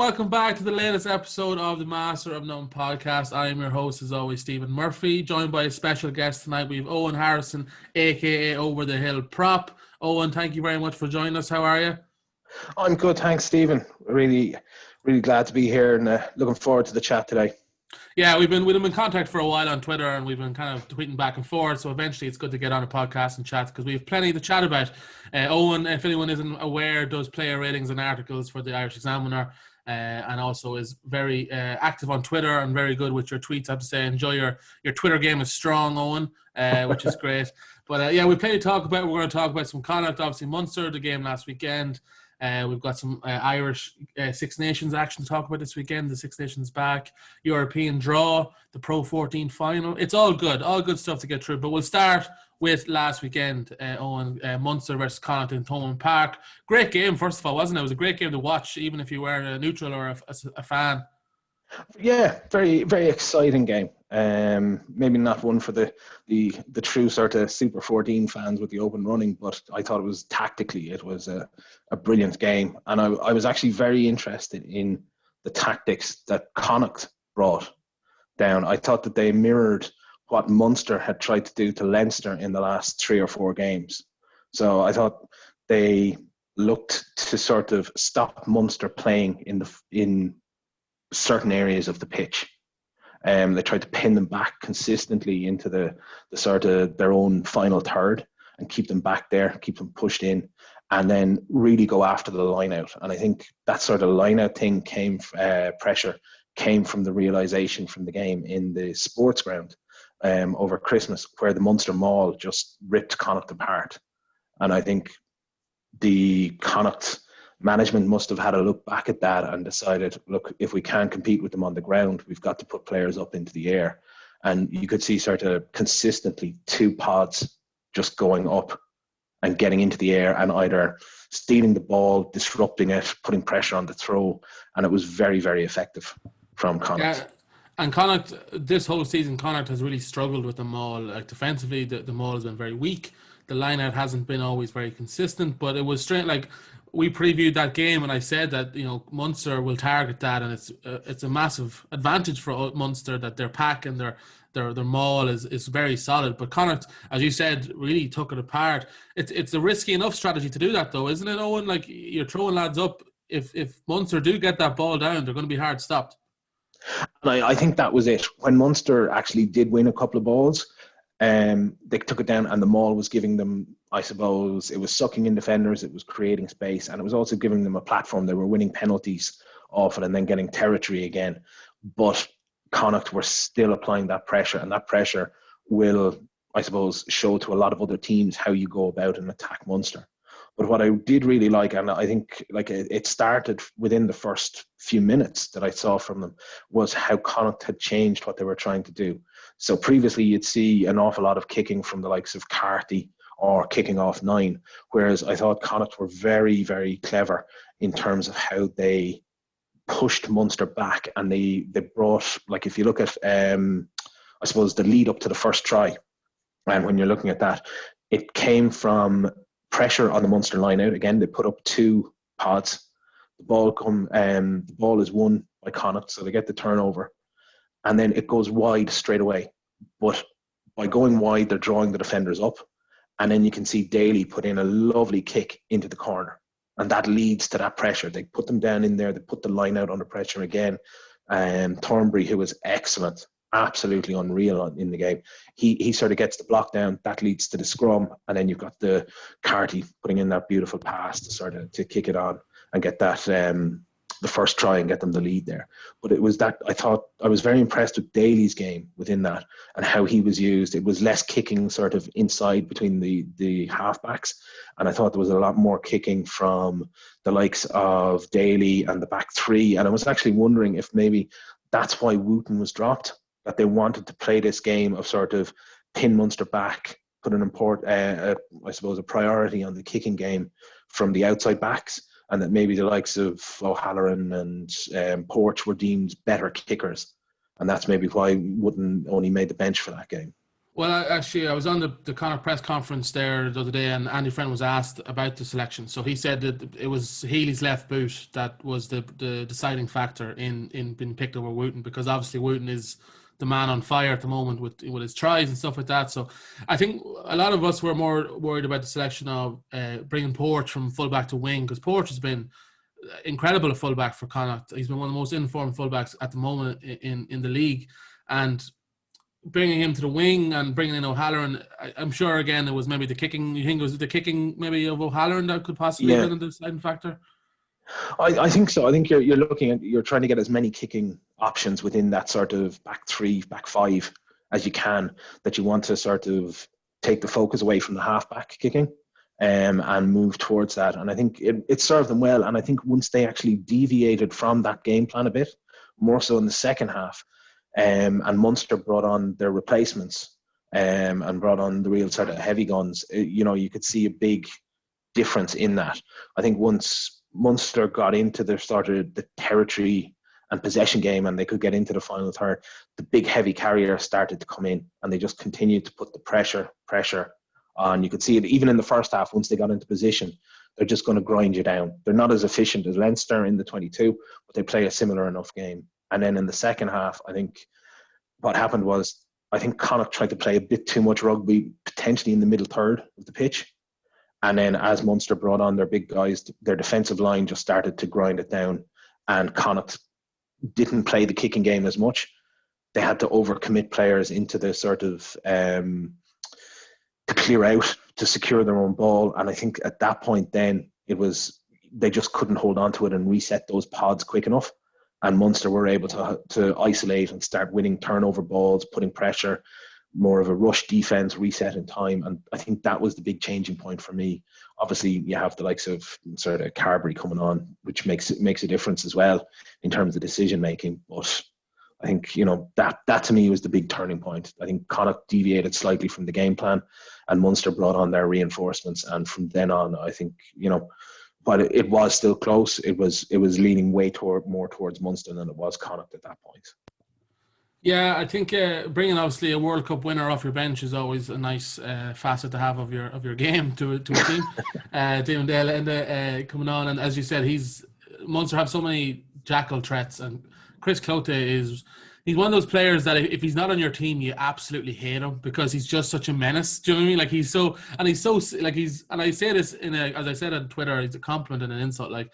welcome back to the latest episode of the Master of None podcast. I am your host, as always, Stephen Murphy, joined by a special guest tonight. We have Owen Harrison, AKA OverTheHillProp. Owen, thank you very much for joining us. How are you? I'm good, thanks, Stephen. Really glad to be here and looking forward to the chat today. Yeah, we've been in contact for a while on Twitter, and we've been kind of tweeting back and forth. So eventually, it's good to get on a podcast and chat because we have plenty to chat about. Owen, if anyone isn't aware, does player ratings and articles for the Irish Examiner, and also is very active on Twitter and very good with your tweets. I have to say, enjoy your Twitter game is strong, Owen, which is great. But yeah, we plenty to talk about. We're going to talk about some Connacht, obviously Munster, the game last weekend. We've got some Irish Six Nations action to talk about this weekend. The Six Nations back, European draw, the Pro14 final. It's all good stuff to get through. But we'll start with last weekend, Owen, Munster versus Connacht in Thomond Park. Great game, first of all, wasn't it? It was a great game to watch, even if you were a neutral or a fan. Yeah, very, very exciting game. Maybe not one for the true sort of Super 14 fans with the open running, but I thought it was a brilliant game. And I was actually very interested in the tactics that Connacht brought down. I thought that they mirrored what Munster had tried to do to Leinster in the last 3 or 4 games. So I thought they looked to sort of stop Munster playing in certain areas of the pitch. They tried to pin them back consistently into the sort of their own final third and keep them back there, keep them pushed in, and then really go after the line out. And I think that sort of line out thing pressure came from the realization from the game in the sports ground over Christmas, where the Munster Maul just ripped Connacht apart. And I think the Connacht management must have had a look back at that and decided, look, if we can't compete with them on the ground, we've got to put players up into the air. And you could see sort of consistently 2 pods just going up and getting into the air and either stealing the ball, disrupting it, putting pressure on the throw. And it was very, very effective from Connacht. Yeah. And Connacht, this whole season, Connacht has really struggled with the maul. Like defensively, the maul has been very weak. The line-out hasn't been always very consistent, but it was straight. Like, we previewed that game and I said that, you know, Munster will target that, and it's a massive advantage for Munster that their pack and their maul is very solid. But Connacht, as you said, really took it apart. It's a risky enough strategy to do that, though, isn't it, Owen? Like, you're throwing lads up. If Munster do get that ball down, they're going to be hard stopped. And I think that was it. When Munster actually did win a couple of balls, they took it down, and the maul was giving them, I suppose, it was sucking in defenders, it was creating space, and it was also giving them a platform. They were winning penalties off it and then getting territory again. But Connacht were still applying that pressure, and that pressure will, I suppose, show to a lot of other teams how you go about and attack Munster. But what I did really like, and I think like it started within the first few minutes that I saw from them, was how Connacht had changed what they were trying to do. So previously you'd see an awful lot of kicking from the likes of Carty or kicking off 9, whereas I thought Connacht were very, very clever in terms of how they pushed Munster back, and they brought, like, if you look at, I suppose, the lead up to the first try, and when you're looking at that, it came from pressure on the Munster line out. Again, they put up 2 pods. The ball is won by Connacht, so they get the turnover, and then it goes wide straight away. But by going wide, they're drawing the defenders up, and then you can see Daly put in a lovely kick into the corner, and that leads to that pressure. They put them down in there. They put the line out under pressure again. Thornbury, who was excellent, absolutely unreal in the game, he sort of gets the block down. That leads to the scrum, and then you've got the Carty putting in that beautiful pass to sort of to kick it on and get that the first try and get them the lead there. But it was that I thought I was very impressed with Daly's game within that and how he was used. It was less kicking sort of inside between the halfbacks, and I thought there was a lot more kicking from the likes of Daly and the back 3. And I was actually wondering if maybe that's why Wooten was dropped, that they wanted to play this game of sort of pin Munster back, put I suppose, a priority on the kicking game from the outside backs, and that maybe the likes of O'Halloran and Porch were deemed better kickers. And that's maybe why Wooten only made the bench for that game. Well, I was on the Connacht press conference there the other day, and Andy Friend was asked about the selection. So he said that it was Healy's left boot that was the deciding factor in being picked over Wooten, because obviously Wooten is the man on fire at the moment with his tries and stuff like that. So I think a lot of us were more worried about the selection of bringing Porch from fullback to wing, because Porch has been incredible at fullback for Connacht. He's been one of the most informed fullbacks at the moment in the league, and bringing him to the wing and bringing in O'Halloran, I'm sure again it was maybe the kicking. You think it was the kicking maybe of O'Halloran that could possibly have been the deciding factor? I think so. I think you're trying to get as many kicking options within that sort of back three, back five as you can, that you want to sort of take the focus away from the halfback kicking and move towards that. And I think it served them well. And I think once they actually deviated from that game plan a bit, more so in the second half, and Munster brought on their replacements and brought on the real sort of heavy guns, you could see a big difference in that. I think once Munster got into their sort of the territory and possession game and they could get into the final third, the big heavy carrier started to come in and they just continued to put the pressure on. You could see it even in the first half. Once they got into position, they're just going to grind you down. They're not as efficient as Leinster in the 22, but they play a similar enough game. And then in the second half, I think what happened was, I think Connacht tried to play a bit too much rugby, potentially in the middle third of the pitch. And then as Munster brought on their big guys, their defensive line just started to grind it down. And Connacht didn't play the kicking game as much. They had to overcommit players into the sort of to clear out, to secure their own ball. And I think at that point then, they just couldn't hold on to it and reset those pods quick enough. And Munster were able to isolate and start winning turnover balls, putting pressure, more of a rush defense, reset in time. And I think that was the big changing point for me. Obviously, you have the likes of sort of Carberry coming on, which makes a difference as well in terms of decision making. But I think, that to me was the big turning point. I think Connacht deviated slightly from the game plan and Munster brought on their reinforcements. And from then on, I think, but it was still close. It was leaning way more towards Munster than it was Connacht at that point. Yeah, I think bringing obviously a World Cup winner off your bench is always a nice facet to have of your game to a team. David Dale coming on, and as you said, Munster have so many jackal threats, and Chris Clote he's one of those players that if he's not on your team, you absolutely hate him because he's just such a menace. Do you know what I mean? Like and I say this as I said on Twitter, it's a compliment and an insult. Like,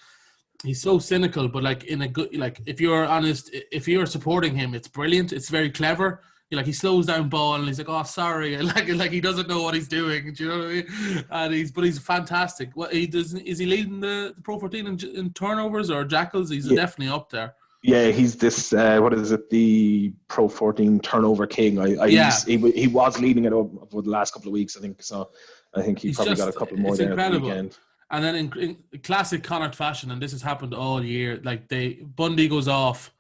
he's so cynical, but like in a good, like if you're honest, if you're supporting him, it's brilliant. It's very clever. He slows down ball and he's like, oh, sorry, and like he doesn't know what he's doing. Do you know what I mean? And he's fantastic. What is he leading the Pro 14 in turnovers or jackals? He's definitely up there. Yeah, he's this. What is it? The Pro 14 turnover king. He was leading it up for the last couple of weeks, I think. So I think he's probably got a couple more there at the weekend. And then in classic Connacht fashion, and this has happened all year, like Bundy goes off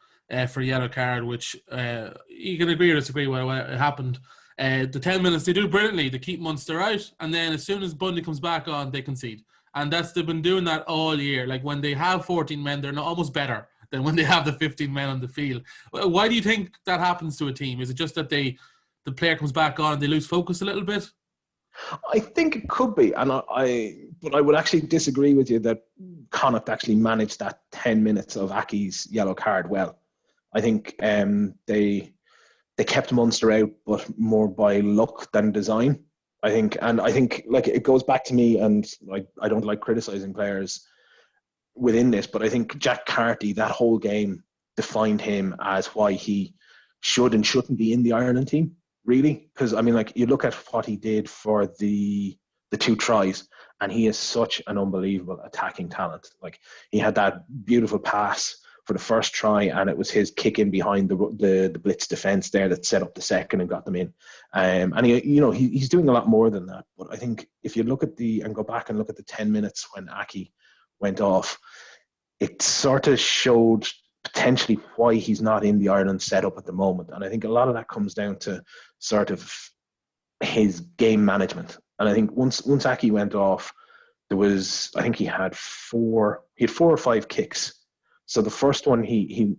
for a yellow card, which you can agree or disagree with what happened. The 10 minutes, they do brilliantly. They keep Munster out, and then as soon as Bundy comes back on, they concede. And they've been doing that all year. Like when they have 14 men, they're almost better than when they have the 15 men on the field. Why do you think that happens to a team? Is it just that the player comes back on and they lose focus a little bit? I think it could be, but I would actually disagree with you that Connacht actually managed that 10 minutes of Aki's yellow card well. I think they kept Munster out, but more by luck than design. I think like it goes back to me, and like I don't like criticizing players within this, but I think Jack Carty, that whole game defined him as why he should and shouldn't be in the Ireland team. Really, because I mean, like you look at what he did for the 2 tries, and he is such an unbelievable attacking talent. Like he had that beautiful pass for the first try, and it was his kick in behind the blitz defense there that set up the second and got them in. And he's doing a lot more than that. But I think if you look at go back and look at the 10 minutes when Aki went off, it sort of showed potentially why he's not in the Ireland setup at the moment. And I think a lot of that comes down to sort of his game management. And I think once Aki went off, I think he had 4 or 5 kicks. So the first one he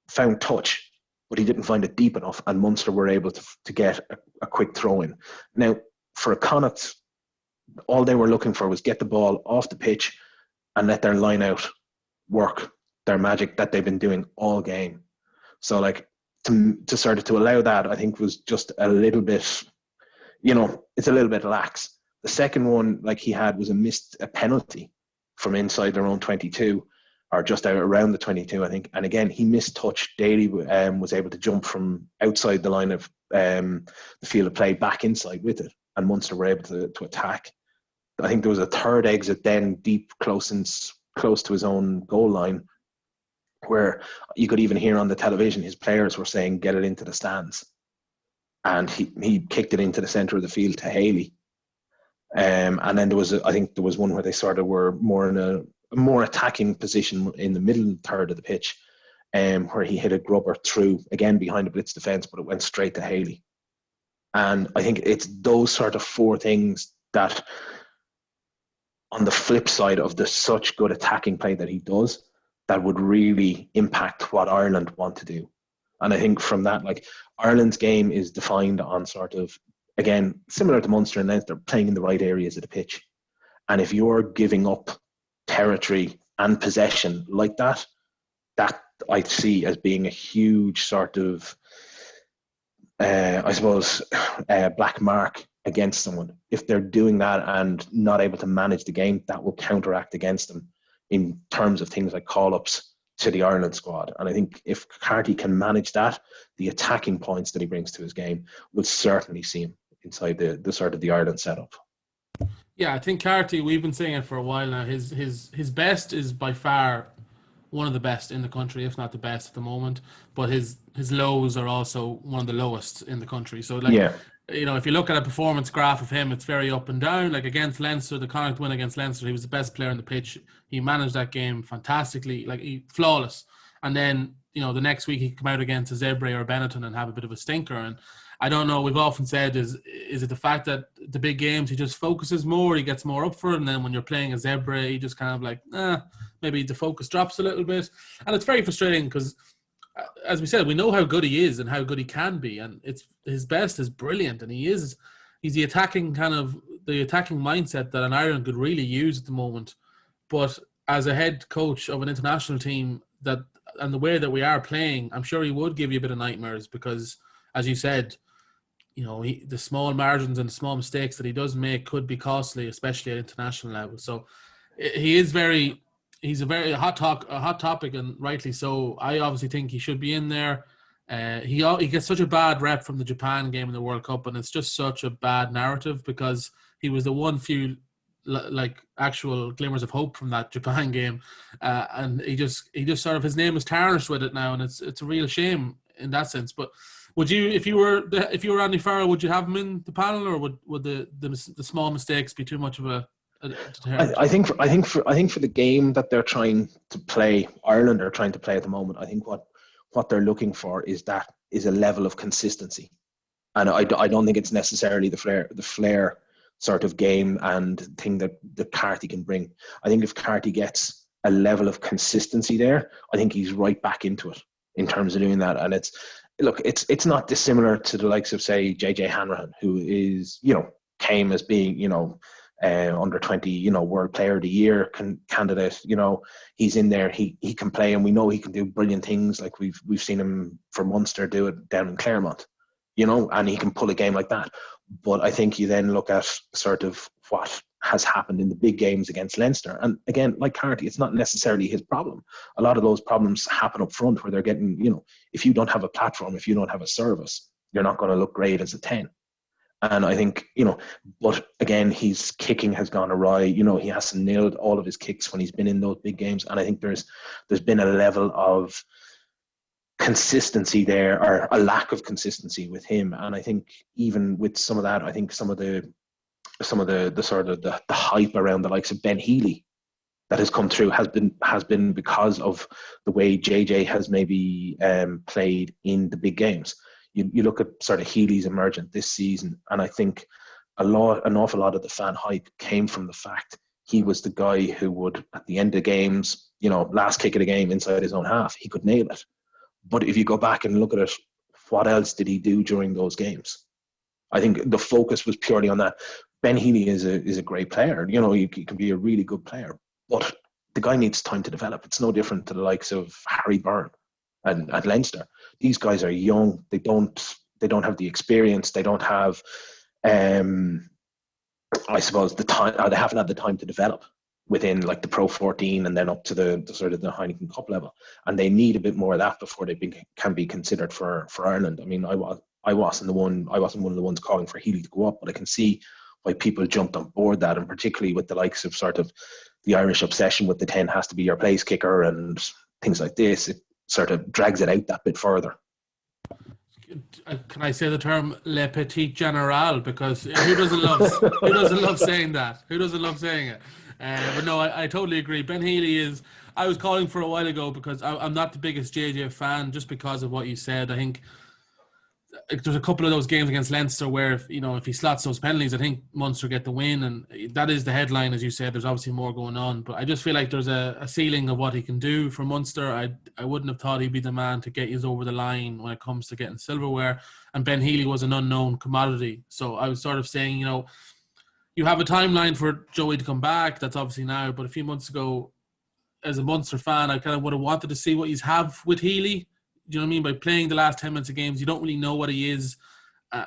found touch but he didn't find it deep enough, and Munster were able to get a quick throw in. Now, for a Connacht, all they were looking for was get the ball off the pitch and let their line out work their magic that they've been doing all game. So like to sort of to allow that, I think was just a little bit, it's a little bit lax. The second one, like he had, was a penalty from inside their own 22, or just out around the 22, I think. And again, he missed touch. Daly was able to jump from outside the line of the field of play back inside with it, and Munster were able to attack. I think there was a third exit then deep close to his own goal line, where you could even hear on the television his players were saying, get it into the stands. And he kicked it into the centre of the field to Haley. And then there was one where they sort of were more in a more attacking position in the middle third of the pitch, where he hit a grubber through, again behind the blitz defence, but it went straight to Haley. And I think it's those sort of four things that, on the flip side of the such good attacking play that he does, that would really impact what Ireland want to do. And I think from that, like, Ireland's game is defined on sort of, again, similar to Munster and Leinster, playing in the right areas of the pitch. And if you're giving up territory and possession like that I see as being a huge sort of, black mark against someone. If they're doing that and not able to manage the game, that will counteract against them in terms of things like call-ups to the Ireland squad. And I think if Carty can manage that, the attacking points that he brings to his game will certainly see him inside the sort of the Ireland setup. Yeah, I think Carty, we've been saying it for a while now, his best is by far one of the best in the country, if not the best at the moment. But his lows are also one of the lowest in the country. So, like, yeah. If you look at a performance graph of him, it's very up and down. Like against Leinster, the Connacht win against Leinster, he was the best player on the pitch. He managed that game fantastically, flawless. And then, the next week he could come out against a Zebre or Benetton and have a bit of a stinker. And I don't know, we've often said, is it the fact that the big games he just focuses more, he gets more up for it, and then when you're playing a Zebre, he just kind of like, maybe the focus drops a little bit. And it's very frustrating because, as we said, we know how good he is and how good he can be, and it's his best is brilliant, and he's the attacking mindset that an Ireland could really use at the moment. But as a head coach of an international team, and the way that we are playing, I'm sure he would give you a bit of nightmares because, as you said, the small margins and the small mistakes that he does make could be costly, especially at international level. So he's a very hot topic, and rightly so. I obviously think he should be in there. He gets such a bad rep from the Japan game in the World Cup, and it's just such a bad narrative because he was the one few actual glimmers of hope from that Japan game, and he just sort of, his name is tarnished with it now, and it's a real shame in that sense. But would you, if you were Andy Farrell, would you have him in the panel, or would the small mistakes be too much of a deterrent? I think for the game that they're trying to play, Ireland are trying to play at the moment, I think what they're looking for is a level of consistency, and I don't think it's necessarily the flair sort of game and thing that Carty can bring. I think if Carty gets a level of consistency there, I think he's right back into it in terms of doing that. And it's not dissimilar to the likes of, say, JJ Hanrahan, who is, came as being, under 20, World Player of the Year candidate. He's in there, he can play, and we know he can do brilliant things. Like we've seen him for Munster do it down in Claremont, and he can pull a game like that. But I think you then look at sort of what has happened in the big games against Leinster. And again, like Carty, it's not necessarily his problem. A lot of those problems happen up front where they're getting, if you don't have a platform, if you don't have a service, you're not going to look great as a 10. And I think, but again, his kicking has gone awry. He hasn't nailed all of his kicks when he's been in those big games. And I think there's been a level of consistency there, or a lack of consistency with him. And I think even with some of that, I think some of the sort of the hype around the likes of Ben Healy that has come through has been because of the way JJ has maybe played in the big games. You look at sort of Healy's emergence this season, and I think an awful lot of the fan hype came from the fact he was the guy who would, at the end of games, last kick of the game inside his own half, he could nail it. But if you go back and look at it, what else did he do during those games? I think the focus was purely on that. Ben Healy is a great player. You know, he can be a really good player, but the guy needs time to develop. It's no different to the likes of Harry Byrne at Leinster. These guys are young. They don't have the experience. They don't have, I suppose, the time. Or they haven't had the time to develop within like the Pro14 and then up to the sort of the Heineken Cup level. And they need a bit more of that before they can be considered for Ireland. I mean, I wasn't one of the ones calling for Healy to go up, but I can see why people jumped on board that, and particularly with the likes of sort of the Irish obsession with the 10 has to be your place kicker and things like this. It sort of drags it out that bit further. Can I say the term le petit général? Because who doesn't love saying that? Who doesn't love saying it? But no, I totally agree. Ben Healy is. I was calling for a while ago because I'm not the biggest JJ fan, just because of what you said. I think there's a couple of those games against Leinster where if he slots those penalties, I think Munster get the win, and that is the headline, as you said. There's obviously more going on, but I just feel like there's a ceiling of what he can do for Munster. I wouldn't have thought he'd be the man to get you over the line when it comes to getting silverware, and Ben Healy was an unknown commodity. So I was sort of saying, you have a timeline for Joey to come back. That's obviously now, but a few months ago, as a Munster fan, I kind of would have wanted to see what he's have with Healy. Do you know what I mean? By playing the last 10 minutes of games, you don't really know what he is.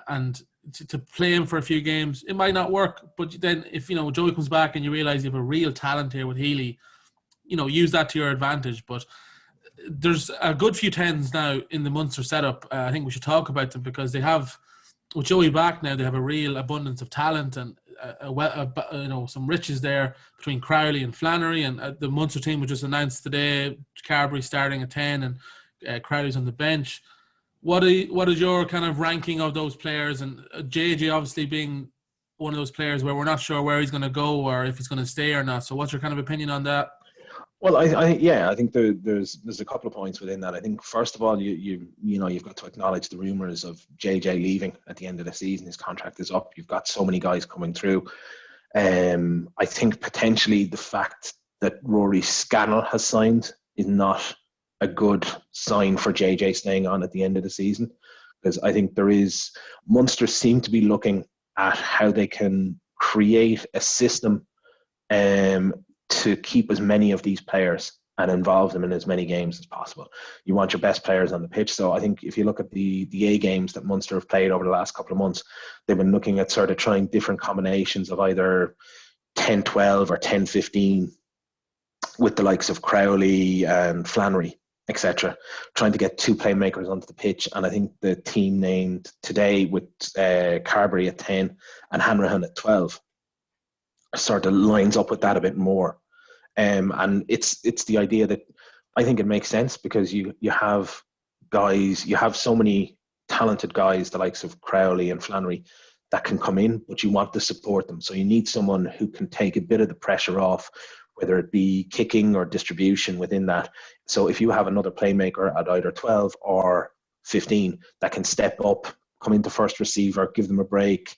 And to play him for a few games, it might not work. But then if, Joey comes back and you realise you have a real talent here with Healy, use that to your advantage. But there's a good few 10s now in the Munster setup. I think we should talk about them because they have, with Joey back now, they have a real abundance of talent and some riches there between Crowley and Flannery. And the Munster team was just announced today, Carberry starting at 10 and Crowley's on the bench. What is your kind of ranking of those players? And JJ obviously being one of those players where we're not sure where he's going to go or if he's going to stay or not. So what's your kind of opinion on that? Well, I think there's a couple of points within that. I think first of all, you've got to acknowledge the rumours of JJ leaving at the end of the season. His contract is up. You've got so many guys coming through. I think potentially the fact that Rory Scannell has signed is not a good sign for JJ staying on at the end of the season, because I think Munster seem to be looking at how they can create a system to keep as many of these players and involve them in as many games as possible. You want your best players on the pitch. So I think if you look at the A games that Munster have played over the last couple of months, they've been looking at sort of trying different combinations of either 10-12 or 10-15 with the likes of Crowley and Flannery, etc., trying to get two playmakers onto the pitch. And I think the team named today with Carberry at 10 and Hanrahan at 12 sort of lines up with that a bit more. And it's the idea that I think it makes sense because you have so many talented guys, the likes of Crowley and Flannery, that can come in, but you want to support them. So you need someone who can take a bit of the pressure off, whether it be kicking or distribution within that. So if you have another playmaker at either 12 or 15 that can step up, come into first receiver, give them a break,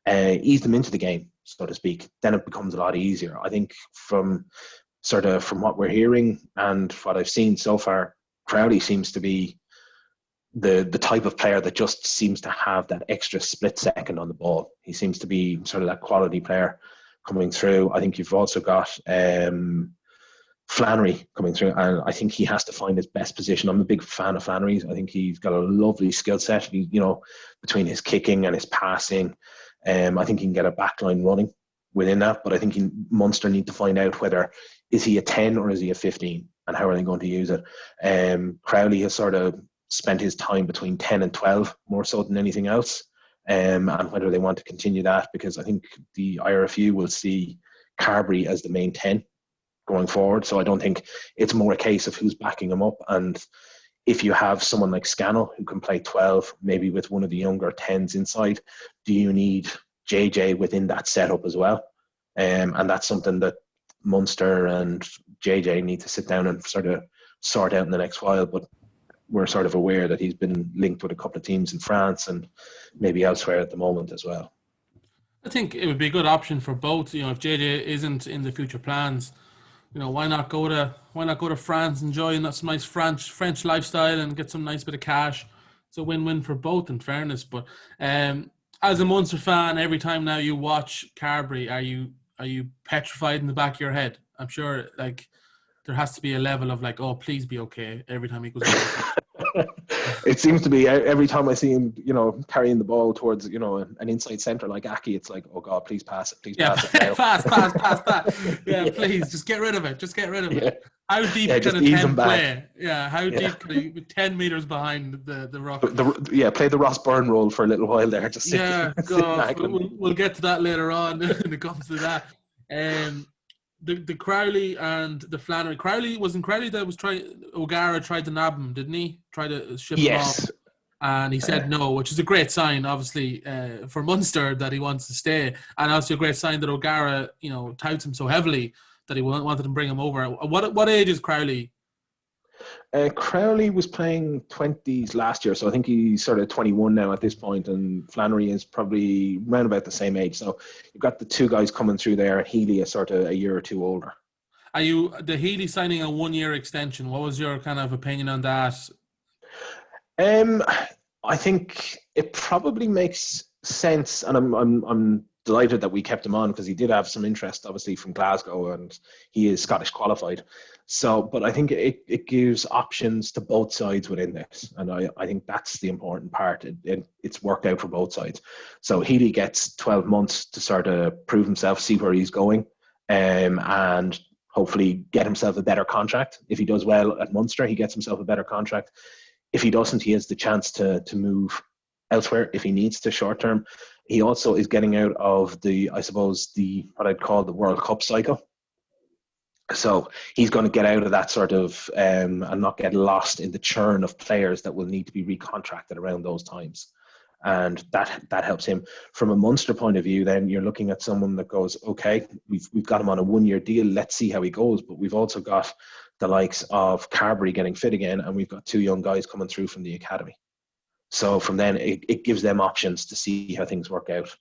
ease them into the game, so to speak, then it becomes a lot easier. I think from what we're hearing and what I've seen so far, Crowley seems to be the type of player that just seems to have that extra split second on the ball. He seems to be sort of that quality player coming through. I think you've also got Flannery coming through, and I think he has to find his best position. I'm a big fan of Flannery's. I think he's got a lovely skill set, between his kicking and his passing. I think he can get a backline running within that, but I think Munster need to find out whether is he a 10 or is he a 15 and how are they going to use it. Crowley has sort of spent his time between 10 and 12 more so than anything else, and whether they want to continue that, because I think the IRFU will see Carberry as the main 10 going forward. So I don't think it's more a case of who's backing him up. And if you have someone like Scannell who can play 12, maybe with one of the younger 10s inside, do you need JJ within that setup as well? And that's something that Munster and JJ need to sit down and sort of sort out in the next while. But we're sort of aware that he's been linked with a couple of teams in France and maybe elsewhere at the moment as well. I think it would be a good option for both. If JJ isn't in the future plans, why not go to France, enjoy some nice French lifestyle, and get some nice bit of cash. It's a win-win for both, in fairness. But as a Munster fan, every time now you watch Carberry, are you petrified in the back of your head? I'm sure, like, there has to be a level of like, oh, please be okay every time he goes on the pitch. It seems to be every time I see him, carrying the ball towards, an inside centre like Aki, it's like, oh God, please pass it Yeah, pass it now. pass. Yeah, please, just get rid of it. Just get rid of it. Yeah, How deep yeah, can just a ease 10 him back. play? Yeah, how Yeah, deep can he be 10 meters behind the rock? play the Ross Byrne role for a little while there, just Yeah, sit God, back and we'll get to that later on when it comes to that. Um, the Crowley and the Flannery. Crowley that was trying. O'Gara tried to nab him, didn't he? Try to ship him off, yes. and he said no, which is a great sign, obviously, for Munster that he wants to stay, and also a great sign that O'Gara, touts him so heavily that he wanted to bring him over. What age is Crowley? Crowley was playing 20s last year, so I think he's sort of 21 now at this point, and Flannery is probably around about the same age. So you've got the two guys coming through there, and Healy is sort of a year or two older. Are you the Healy signing a 1 year extension? What was your kind of opinion on that? Um, I think it probably makes sense, and I'm delighted that we kept him on because he did have some interest, obviously, from Glasgow, and he is Scottish qualified. So, but I think it gives options to both sides within this, and I think that's the important part. It's worked out for both sides. So Healy gets 12 months to sort of prove himself, see where he's going, and hopefully get himself a better contract. If he does well at Munster, he gets himself a better contract. If he doesn't, he has the chance to move elsewhere if he needs to short term. He also is getting out of I suppose, what I'd call the World Cup cycle. So he's going to get out of that sort of and not get lost in the churn of players that will need to be recontracted around those times. And that helps him. From a Munster point of view, then you're looking at someone that goes, okay, we've got him on a 1 year deal. Let's see how he goes. But we've also got the likes of Carberry getting fit again, and we've got two young guys coming through from the academy. So from then, it gives them options to see how things work out.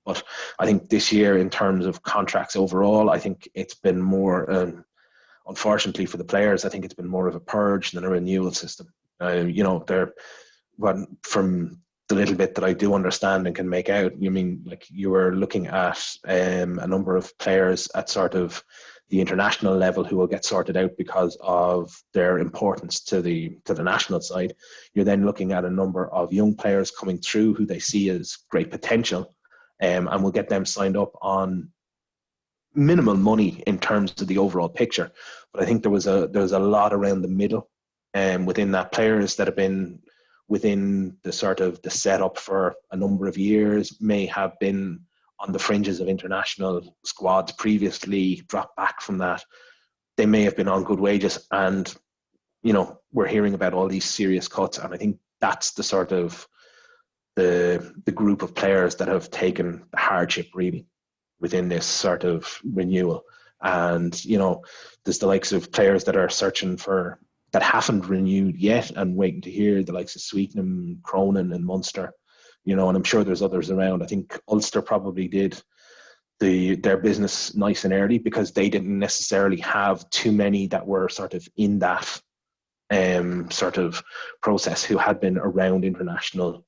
But I think this year, in terms of contracts overall, I think it's been more, unfortunately for the players, I think it's been more of a purge than a renewal system. From the little bit that I do understand and can make out, you mean like you were looking at a number of players at sort of the international level who will get sorted out because of their importance to the national side. You're then looking at a number of young players coming through who they see as great potential, and will get them signed up on minimal money in terms of the overall picture. But I think there was a lot around the middle, within that, players that have been within the sort of the setup for a number of years, may have been on the fringes of international squads previously, dropped back from that. They may have been on good wages, and we're hearing about all these serious cuts, and I think that's the sort of the group of players that have taken the hardship really within this sort of renewal. And there's the likes of players that are searching for, that haven't renewed yet and waiting to hear, the likes of Sweetenham, Cronin and Munster, and I'm sure there's others around. I think Ulster probably did their business nice and early because they didn't necessarily have too many that were sort of in that sort of process who had been around international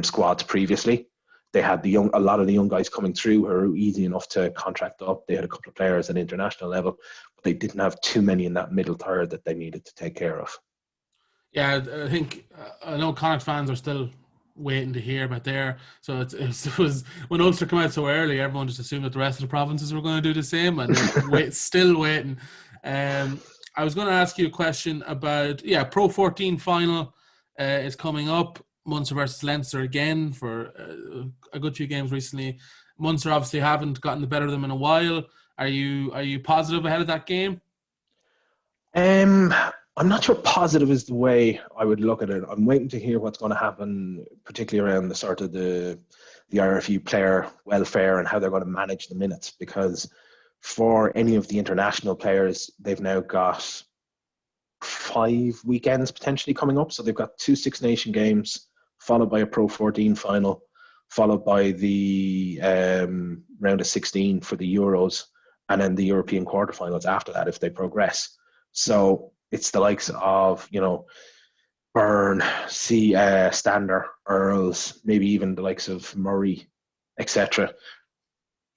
squads previously. They had a lot of the young guys coming through who are easy enough to contract up. They had a couple of players at international level, but they didn't have too many in that middle third that they needed to take care of. Yeah, I think I know Connacht fans are still waiting to hear about there. So it was when Ulster came out so early, everyone just assumed that the rest of the provinces were going to do the same, and still waiting. I was going to ask you a question about Pro14 final is coming up. Munster versus Leinster again for a good few games recently. Munster obviously haven't gotten the better of them in a while. Are you positive ahead of that game? I'm not sure positive is the way I would look at it. I'm waiting to hear what's going to happen, particularly around the sort of the RFU player welfare and how they're going to manage the minutes, because for any of the international players, they've now got 5 weekends potentially coming up. So they've got 2 Six Nation games, followed by a Pro14 final, followed by the round of 16 for the Euros, and then the European quarterfinals after that if they progress. So it's the likes of, you know, Byrne, Stander, Earls, maybe even the likes of Murray, etc.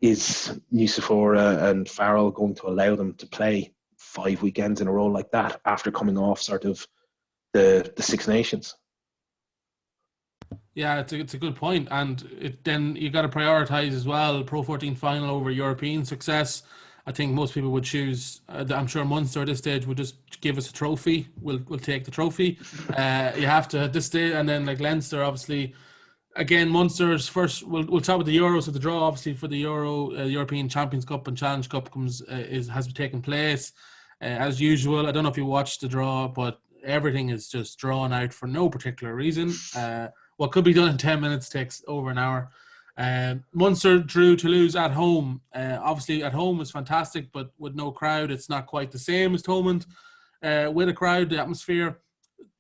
Is Nusifora and Farrell going to allow them to play 5 weekends in a row like that after coming off sort of the Six Nations? Yeah, it's a good point, and then you got to prioritize as well Pro 14 final over European success. I think most people would choose. I'm sure Munster at this stage would just give us a trophy. We'll take the trophy. You have to at this stage, and then like Leinster, obviously. Again, Munster's first. We'll talk about the Euros. So the draw, obviously, for the European Champions Cup and Challenge Cup has taken place as usual. I don't know if you watched the draw, but everything is just drawn out for no particular reason. What could be done in 10 minutes takes over an hour. Munster drew Toulouse at home. Obviously, at home is fantastic, but with no crowd, it's not quite the same as Thomond. With a crowd, the atmosphere.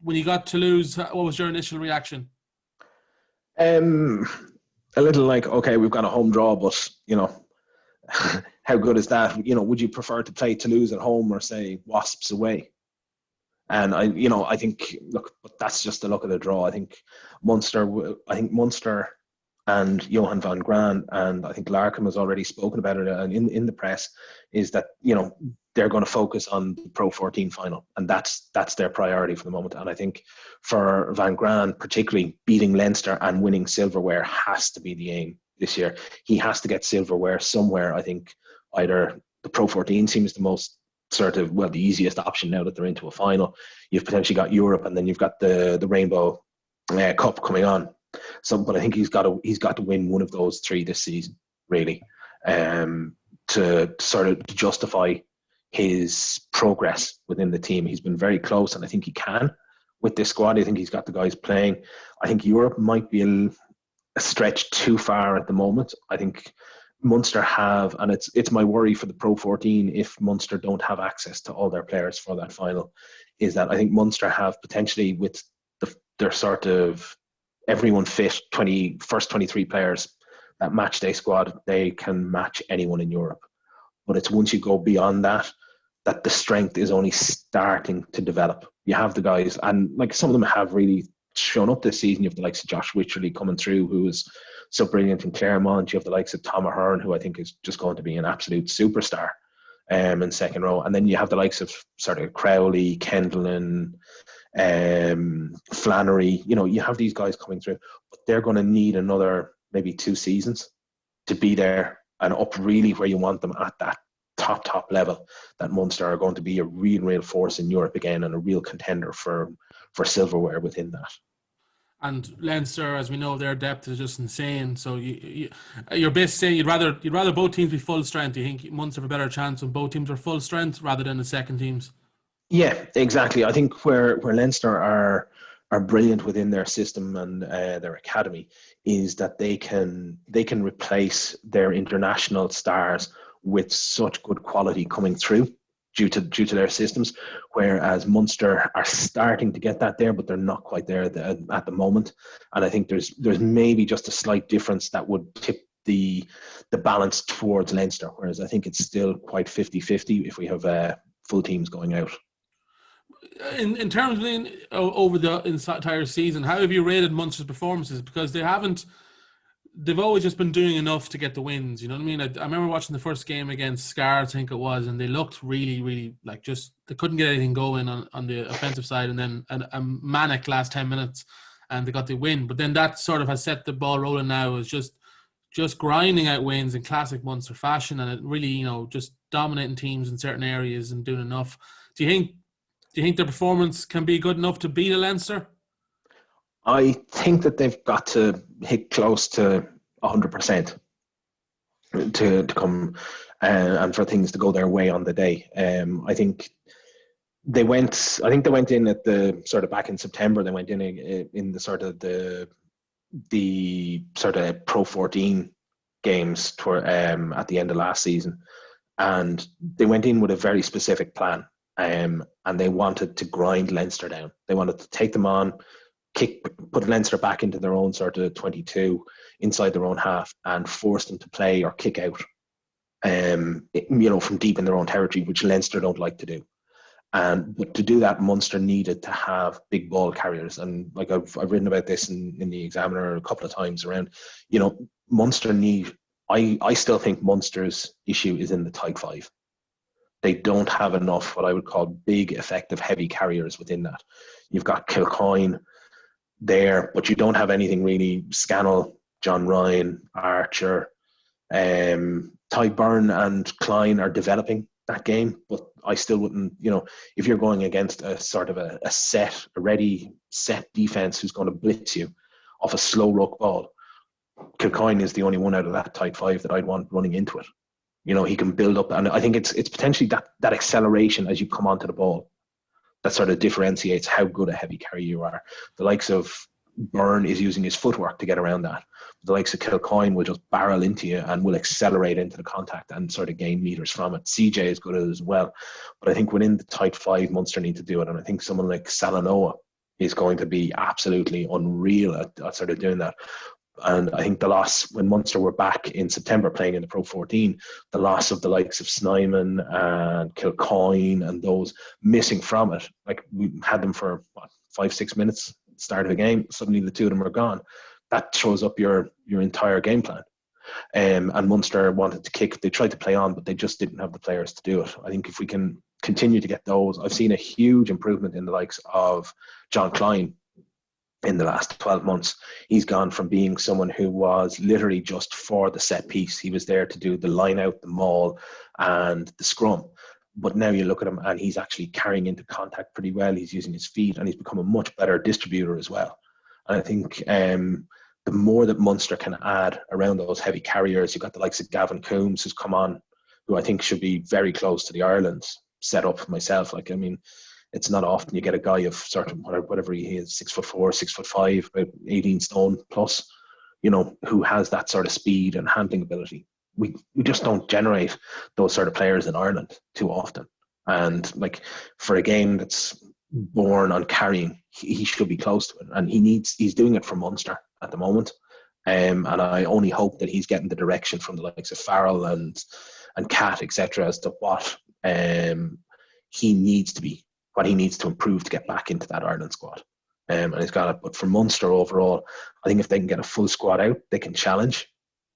When you got Toulouse, what was your initial reaction? A little like, okay, we've got a home draw, but, you know, how good is that? You know, would you prefer to play Toulouse at home or say Wasps away? And I think, look, but that's just the luck of the draw. I think Munster and Johan van Graan, and I think Larkham has already spoken about it in the press, is that, you know, they're going to focus on the Pro 14 final, and that's their priority for the moment. And I think for Van Graan, particularly, beating Leinster and winning silverware has to be the aim this year. He has to get silverware somewhere. I think either the Pro 14 seems the most sort of, well, the easiest option now that they're into a final. You've potentially got Europe, and then you've got the Rainbow Cup coming on. So, but I think he's got to win one of those three this season, really, to sort of justify his progress within the team. He's been very close, and I think he can with this squad. I think he's got the guys playing. I think Europe might be a stretch too far at the moment. I think Munster have, and it's my worry for the Pro 14 if Munster don't have access to all their players for that final, is that I think Munster have potentially, with their sort of everyone fit, first 23 players, that match day squad, they can match anyone in Europe. But it's once you go beyond that the strength is only starting to develop. You have the guys, and like some of them have really shown up this season. You have the likes of Josh Wycherley coming through, who is so brilliant in Claremont. You have the likes of Tom Ahern, who I think is just going to be an absolute superstar in second row. And then you have the likes of sort of Crowley, Kendall, Flannery. You know, you have these guys coming through, but they're going to need another maybe 2 seasons to be there and up really where you want them at that top level. That Munster are going to be a real force in Europe again, and a real contender for silverware within that. And Leinster, as we know, their depth is just insane. So you're basically saying you'd rather both teams be full strength. You think Munster have a better chance when both teams are full strength rather than the second teams? Yeah, exactly. I think where Leinster are brilliant within their system and their academy is that they can replace their international stars with such good quality coming through due to their systems, whereas Munster are starting to get that there, but they're not quite there at the moment. And I think there's maybe just a slight difference that would tip the balance towards Leinster, whereas I think it's still quite 50-50 if we have full teams going out. In terms of over the entire season, how have you rated Munster's performances? Because they've always just been doing enough to get the wins. You know what I mean? I remember watching the first game against Scar, I think it was, and they looked really like just they couldn't get anything going on the offensive side, and then a manic last 10 minutes, and they got the win. But then that sort of has set the ball rolling now, is just grinding out wins in classic Munster fashion, and it really, you know, just dominating teams in certain areas and doing enough. Do you think their performance can be good enough to beat a Leinster? I think that they've got to hit close to 100% to come and for things to go their way on the day. I think they went in at the sort of back in September. They went in the sort of the sort of Pro 14 games at the end of last season, and they went in with a very specific plan. And they wanted to grind Leinster down. They wanted to take them on, put Leinster back into their own sort of 22 inside their own half, and force them to play or kick out. from deep in their own territory, which Leinster don't like to do. But to do that, Munster needed to have big ball carriers. And like I've written about this in the Examiner a couple of times around, Munster need, I still think Munster's issue is in the tight five. They don't have enough what I would call big, effective, heavy carriers within that. You've got Kilcoyne there, but you don't have anything really. Scannell, John Ryan, Archer, Ty Byrne and Klein are developing that game, but I still wouldn't, if you're going against a sort of a ready set defense who's going to blitz you off a slow ruck ball, Kilcoyne is the only one out of that tight five that I'd want running into it. He can build up, and I think it's potentially that acceleration as you come onto the ball that sort of differentiates how good a heavy carrier you are. The likes of Byrne is using his footwork to get around that. The likes of Kilcoyne will just barrel into you and will accelerate into the contact and sort of gain meters from it. CJ is good at it as well. But I think within the tight five, Munster need to do it. And I think someone like Salanoa is going to be absolutely unreal at sort of doing that. And I think the loss, when Munster were back in September playing in the Pro14, the loss of the likes of Snyman and Kilcoyne and those missing from it, like we had them for 5-6 minutes start of the game, suddenly the two of them are gone. That throws up your entire game plan. And Munster wanted to kick. They tried to play on, but they just didn't have the players to do it. I think if we can continue to get those, I've seen a huge improvement in the likes of John Klein in the last 12 months. He's gone from being someone who was literally just for the set piece. He was there to do the line out, the maul, and the scrum. But now you look at him and he's actually carrying into contact pretty well. He's using his feet and he's become a much better distributor as well. And I think the more that Munster can add around those heavy carriers, you've got the likes of Gavin Coombs who's come on, who I think should be very close to the Ireland setup myself. Like, I mean, it's not often you get a guy of sort of whatever he is, 6'4", 6'5", about 18 stone plus, who has that sort of speed and handling ability. We just don't generate those sort of players in Ireland too often. And like for a game that's born on carrying, he should be close to it. And he's doing it for Munster at the moment. And I only hope that he's getting the direction from the likes of Farrell and Cat, etc., as to what he needs to be, what he needs to improve to get back into that Ireland squad. And he's got it. But for Munster overall, I think if they can get a full squad out, they can challenge.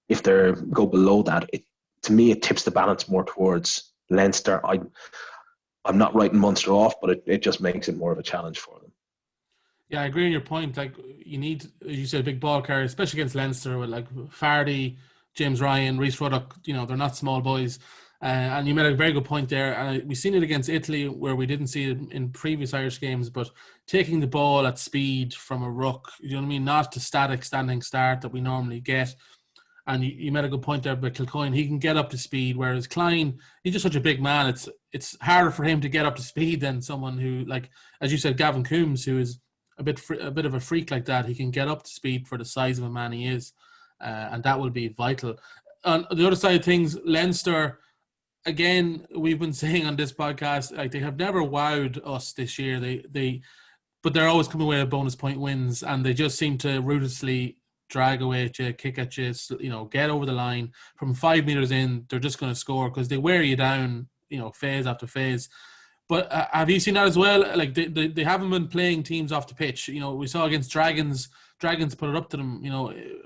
If they go below that, to me, it tips the balance more towards Leinster. I'm not writing Munster off, but it just makes it more of a challenge for them. Yeah, I agree on your point. Like, you need, as you said, big ball carriers, especially against Leinster with like Fardy, James Ryan, Rhys Ruddock. They're not small boys. And you made a very good point there. And we've seen it against Italy where we didn't see it in previous Irish games, but taking the ball at speed from a ruck, you know what I mean? Not the static standing start that we normally get. And you made a good point there about Kilcoyne. He can get up to speed, whereas Klein, he's just such a big man. It's harder for him to get up to speed than someone who, like, as you said, Gavin Coombs, who is a bit of a freak like that. He can get up to speed for the size of a man he is, and that will be vital. On the other side of things, Leinster, again, we've been saying on this podcast, like, they have never wowed us this year. But they're always coming away with bonus point wins, and they just seem to ruthlessly drag away at you, kick at you, get over the line. From 5 meters in, they're just going to score because they wear you down, phase after phase. But have you seen that as well? Like, they haven't been playing teams off the pitch. We saw against Dragons put it up to them,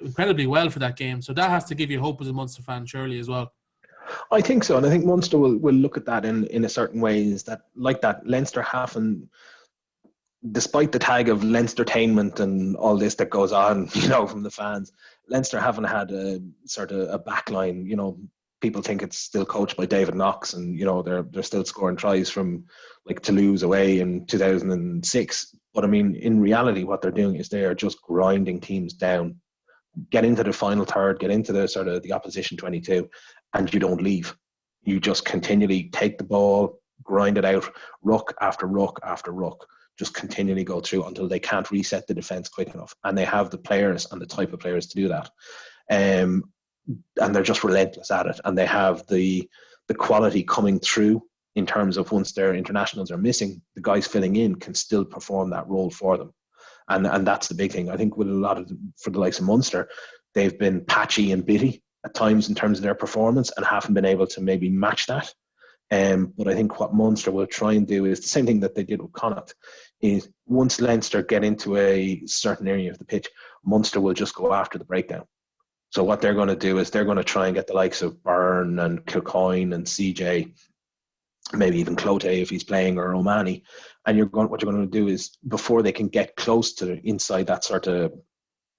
incredibly well for that game. So that has to give you hope as a Munster fan, surely, as well. I think so. And I think Munster will look at that in a certain way, is that, like that, Leinster haven't, despite the tag of Leinstertainment and all this that goes on, from the fans, Leinster haven't had a sort of a backline. People think it's still coached by David Knox, and they're still scoring tries from like Toulouse away in 2006. But I mean, in reality, what they're doing is they are just grinding teams down, get into the final third, get into the sort of the opposition 22, and you don't leave. You just continually take the ball, grind it out, ruck after ruck after ruck. Just continually go through until they can't reset the defence quick enough. And they have the players and the type of players to do that. And they're just relentless at it. And they have the quality coming through in terms of, once their internationals are missing, the guys filling in can still perform that role for them. And that's the big thing. I think with for the likes of Munster, they've been patchy and bitty at times in terms of their performance and haven't been able to maybe match that. But I think what Munster will try and do is the same thing that they did with Connacht, is once Leinster get into a certain area of the pitch, Munster will just go after the breakdown. So what they're going to do is they're going to try and get the likes of Byrne and Kilcoyne and CJ, maybe even Clote if he's playing, or O'Mahony. And what you're going to do is, before they can get close to inside that sort of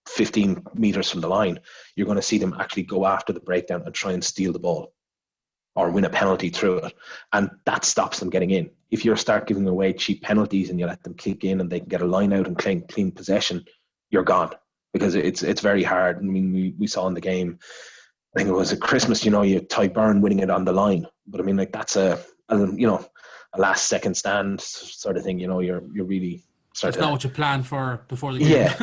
15 meters from the line, you're going to see them actually go after the breakdown and try and steal the ball or win a penalty through it. And that stops them getting in. If you start giving away cheap penalties and you let them kick in and they can get a line out and clean possession, you're gone. Because it's very hard. I mean, we saw in the game, I think it was at Christmas, you Ty Byrne winning it on the line. But I mean, like, that's a last second stand sort of thing. You're really That's not what you planned for before the game. Yeah,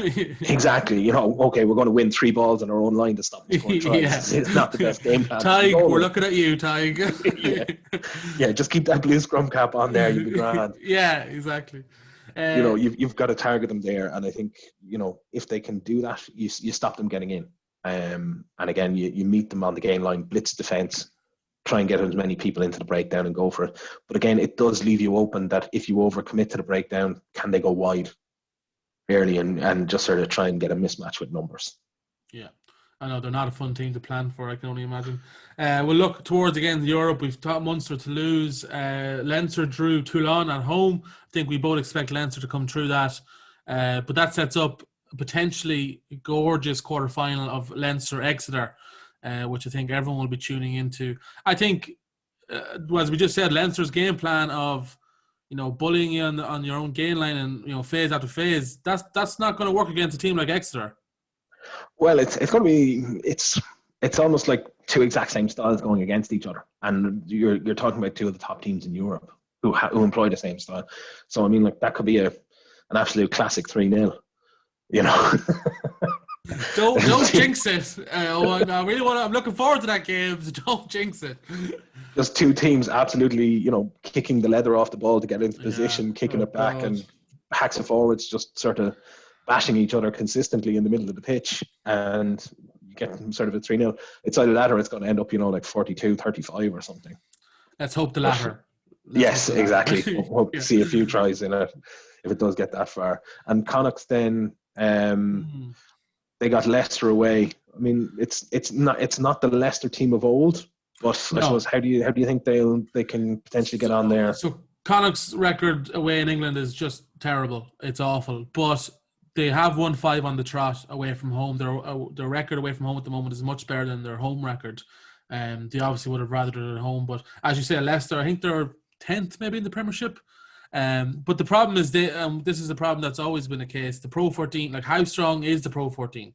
exactly. Okay, we're going to win 3 balls on our own line to stop them scoring tries. It's not the best game plan. Tig, we're looking at you, Tig. yeah, just keep that blue scrum cap on there. You'll be grand. Yeah, exactly. You've got to target them there, and I think if they can do that, you stop them getting in. And again, you meet them on the game line, blitz defense, try and get as many people into the breakdown and go for it. But again, it does leave you open that if you overcommit to the breakdown, can they go wide early and just sort of try and get a mismatch with numbers? Yeah. I know they're not a fun team to plan for, I can only imagine. We'll look towards, again, Europe. We've taught Munster to lose. Leinster drew Toulon at home. I think we both expect Leinster to come through that. But that sets up a potentially gorgeous quarterfinal of Leinster-Exeter, which I think everyone will be tuning into. I think, as we just said, Leinster's game plan of bullying you on your own gain line and phase after phase, that's not going to work against a team like Exeter. Well, it's going to be it's almost like 2 exact same styles going against each other, and you're talking about 2 of the top teams in Europe who employ the same style. So I mean, like, that could be an absolute classic 3-0. Don't jinx it. I'm looking forward to that game. So don't jinx it. Just 2 teams absolutely, kicking the leather off the ball to get into position, kicking it back, and hacks and forwards, just sort of bashing each other consistently in the middle of the pitch, and you get sort of a 3-0. It's either that or it's going to end up, like 42-35 or something. Let's hope the latter. Yes, exactly. Hope to see a few tries in it if it does get that far. And Connacht then, they got Leicester away. I mean, it's not the Leicester team of old, but I suppose how do you think they can potentially get on there? So Connacht's record away in England is just terrible. It's awful, but they have won 5 on the trot away from home. Their record away from home at the moment is much better than their home record. They obviously would have rather done it at home, but as you say, Leicester, I think they're 10th maybe in the Premiership. But the problem is this is the problem that's always been the case. The Pro 14, like, how strong is the Pro 14?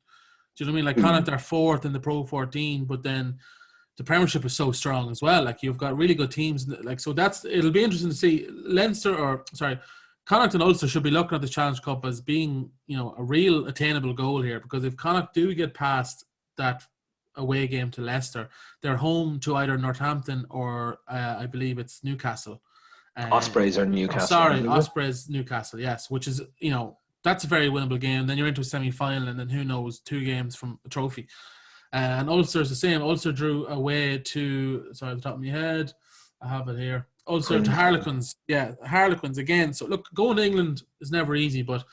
Do you know what I mean? Like, Connacht are 4th in the Pro 14, but then the Premiership is so strong as well. Like, you've got really good teams. Like, so it'll be interesting to see. Connacht and Ulster should be looking at the Challenge Cup as being, a real attainable goal here, because if Connacht do get past that away game to Leicester, they're home to either Northampton or I believe it's Newcastle. Ospreys or Newcastle. Ospreys, Newcastle, yes, which is, that's a very winnable game. Then you're into a semi-final, and then who knows, 2 games from a trophy. And Ulster's the same. Ulster drew away to, at the top of my head, I have it here. Ulster to Harlequins. Yeah, Harlequins again. So look, going to England is never easy, but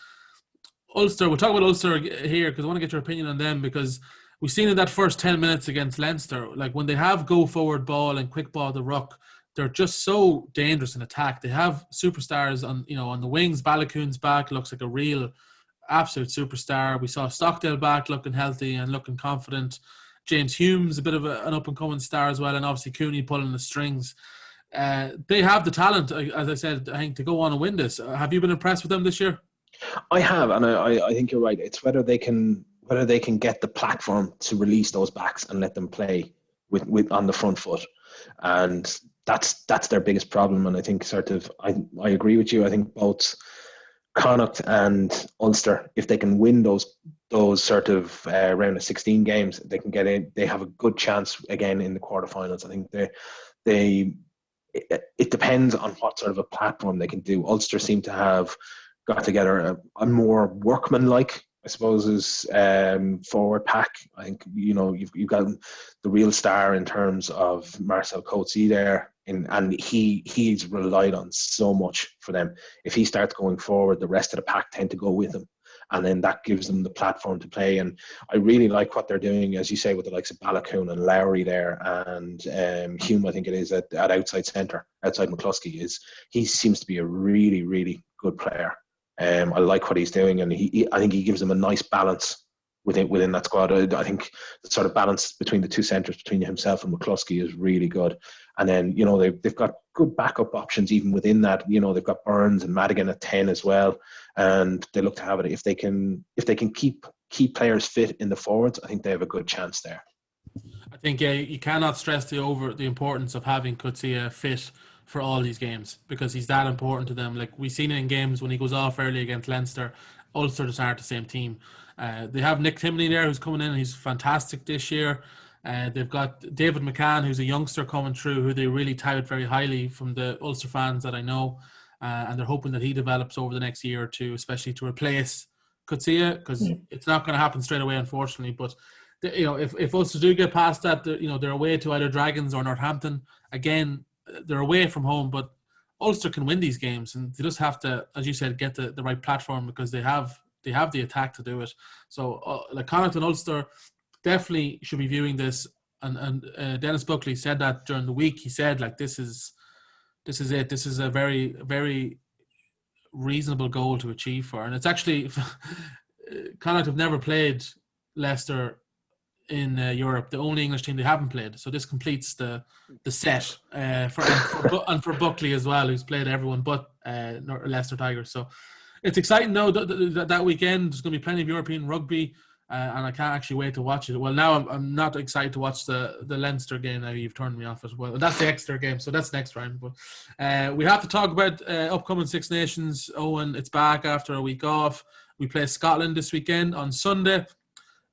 Ulster, we'll talk about Ulster here because I want to get your opinion on them, because we've seen in that first 10 minutes against Leinster, like, when they have go forward ball and quick ball the ruck, they're just so dangerous in attack. They have superstars on the wings. Balakoon's back, looks like a real absolute superstar. We saw Stockdale back looking healthy and looking confident. James Hume's a bit of an up-and-coming star as well, and obviously Cooney pulling the strings. They have the talent, as I said, I think, to go on and win this. Have you been impressed with them this year? I have, and I think you're right. It's whether they can get the platform to release those backs and let them play with on the front foot, and that's their biggest problem. And I think I agree with you. I think both Connacht and Ulster, if they can win those sort of round of 16 games, they can get in. They have a good chance again in the quarterfinals. I think it depends on what sort of a platform they can do. Ulster seem to have got together a more workmanlike I suppose, is forward pack. I think, you've got the real star in terms of Marcel Coetzee there, and he's relied on so much for them. If he starts going forward, the rest of the pack tend to go with him, and then that gives them the platform to play. And I really like what they're doing, as you say, with the likes of Balakoon and Lowry there, and Hume, I think it is, at outside centre, outside McCluskey. He seems to be a really, really good player. I like what he's doing, and I think he gives them a nice balance within that squad. I think the sort of balance between the two centres, between himself and McCluskey, is really good. And then, they've got good backup options even within that. They've got Burns and Madigan at 10 as well, and they look to have it. If they can keep players fit in the forwards, I think they have a good chance there. I think you cannot stress the importance of having Coetzee fit for all these games, because he's that important to them. Like, we've seen it in games when he goes off early against Leinster, Ulster just aren't the same team. They have Nick Timoney there, who's coming in. He's fantastic this year. They've got David McCann, who's a youngster coming through, who they really tout very highly from the Ulster fans that I know. And they're hoping that he develops over the next year or two, especially to replace Coetzee, because it's not going to happen straight away, unfortunately. But if Ulster do get past that, they're away to either Dragons or Northampton. Again, they're away from home, but Ulster can win these games, and they just have to, as you said, get the right platform, because they have the attack to do it. So Connacht and Ulster definitely should be viewing this. And Dennis Buckley said that during the week. He said, like, this is it. This is a very, very reasonable goal to achieve for. And it's actually Connacht have never played Leicester in Europe, the only English team they haven't played. So this completes the set for Buckley as well, who's played everyone but Leicester Tigers. So it's exciting though that weekend. There's going to be plenty of European rugby, and I can't actually wait to watch it. Well, now I'm not excited to watch the Leinster game. Now you've turned me off as well. That's the Exeter game, so that's next round. But we have to talk about upcoming Six Nations. Owen, it's back after a week off. We play Scotland this weekend on Sunday.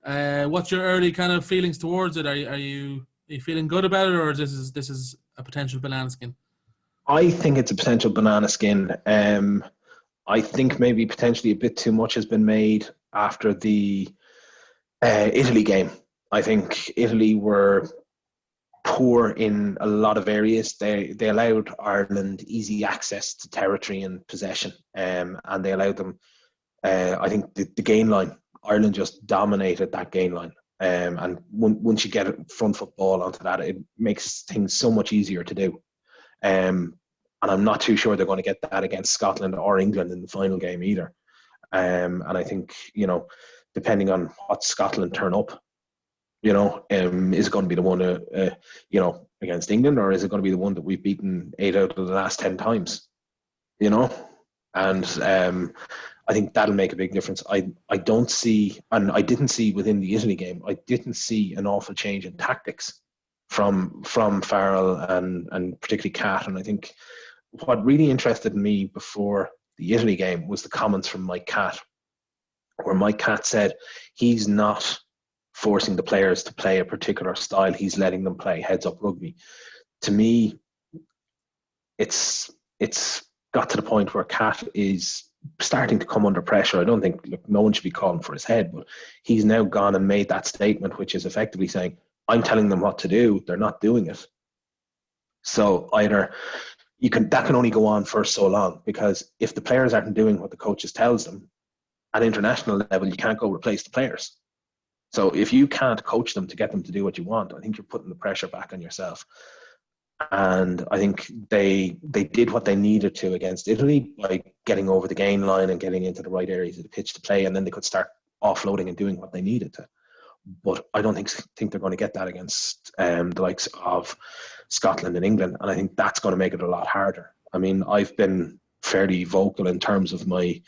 What's your early kind of feelings towards it? Are you feeling good about it, or this is a potential banana skin? I think it's a potential banana skin. I think maybe potentially a bit too much has been made after the Italy game. I think Italy were poor in a lot of areas. They allowed Ireland easy access to territory and possession, and they allowed them. I think the gain line. Ireland just dominated that gain line. And once you get front foot ball onto that, it makes things so much easier to do. And I'm not too sure they're going to get that against Scotland or England in the final game either. And I think, depending on what Scotland turn up, is it going to be the one, against England, or is it going to be the one that we've beaten 8 out of the last 10 times? And I think that'll make a big difference. I don't see, and I didn't see within the Italy game, I didn't see an awful change in tactics from Farrell and particularly Cat. And I think what really interested me before the Italy game was the comments from Mike Cat, where Mike Cat said he's not forcing the players to play a particular style. He's letting them play heads-up rugby. To me, it's got to the point where Cat is starting to come under pressure. I don't think, no one should be calling for his head, but he's now gone and made that statement, which is effectively saying, I'm telling them what to do, they're not doing it. So either that can only go on for so long, because if the players aren't doing what the coaches tells them, at international level, you can't go replace the players. So if you can't coach them to get them to do what you want, I think you're putting the pressure back on yourself. And I think they did what they needed to against Italy by getting over the gain line and getting into the right areas of the pitch to play, and then they could start offloading and doing what they needed to. But I don't think they're going to get that against the likes of Scotland and England, and I think that's going to make it a lot harder. I mean, I've been fairly vocal in terms of my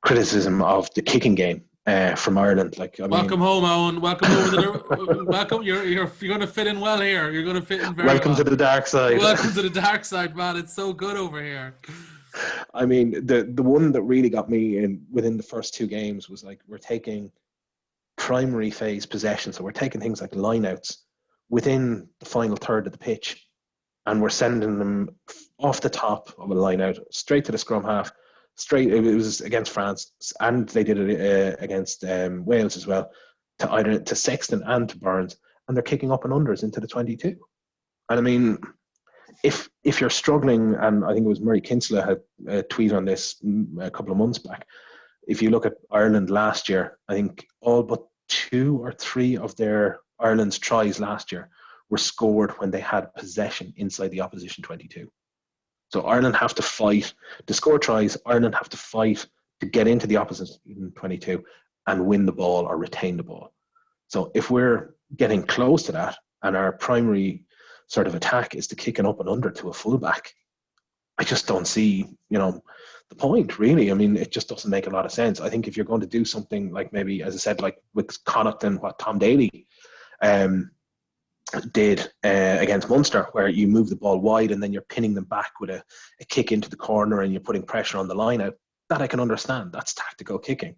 criticism of the kicking game from Ireland. Welcome home, Owen. Welcome over welcome. You're going to fit in well here. You're going to fit in very welcome well. To the dark side. Welcome to the dark side, man. It's so good over here. I mean, the one that really got me within the first two games was we're taking primary phase possession, so we're taking things like lineouts within the final third of the pitch, and we're sending them off the top of a lineout straight to the scrum half, straight. It was against France, and they did it against Wales as well. To Sexton and to Burns, and they're kicking up and unders into the 22. And I mean, if you're struggling, and I think it was Murray Kinsella had a tweet on this a couple of months back. If you look at Ireland last year, I think all but 2 or 3 of Ireland's tries last year were scored when they had possession inside the opposition 22. So Ireland have to fight to score tries. Ireland have to fight to get into the opposition 22 and win the ball or retain the ball. So if we're getting close to that and our primary sort of attack is to kicking up and under to a fullback, I just don't see, the point really. I mean, it just doesn't make a lot of sense. I think if you're going to do something like maybe, as I said, like with Connacht and what Tom Daly did against Munster, where you move the ball wide and then you're pinning them back with a kick into the corner and you're putting pressure on the line out, that I can understand. That's tactical kicking.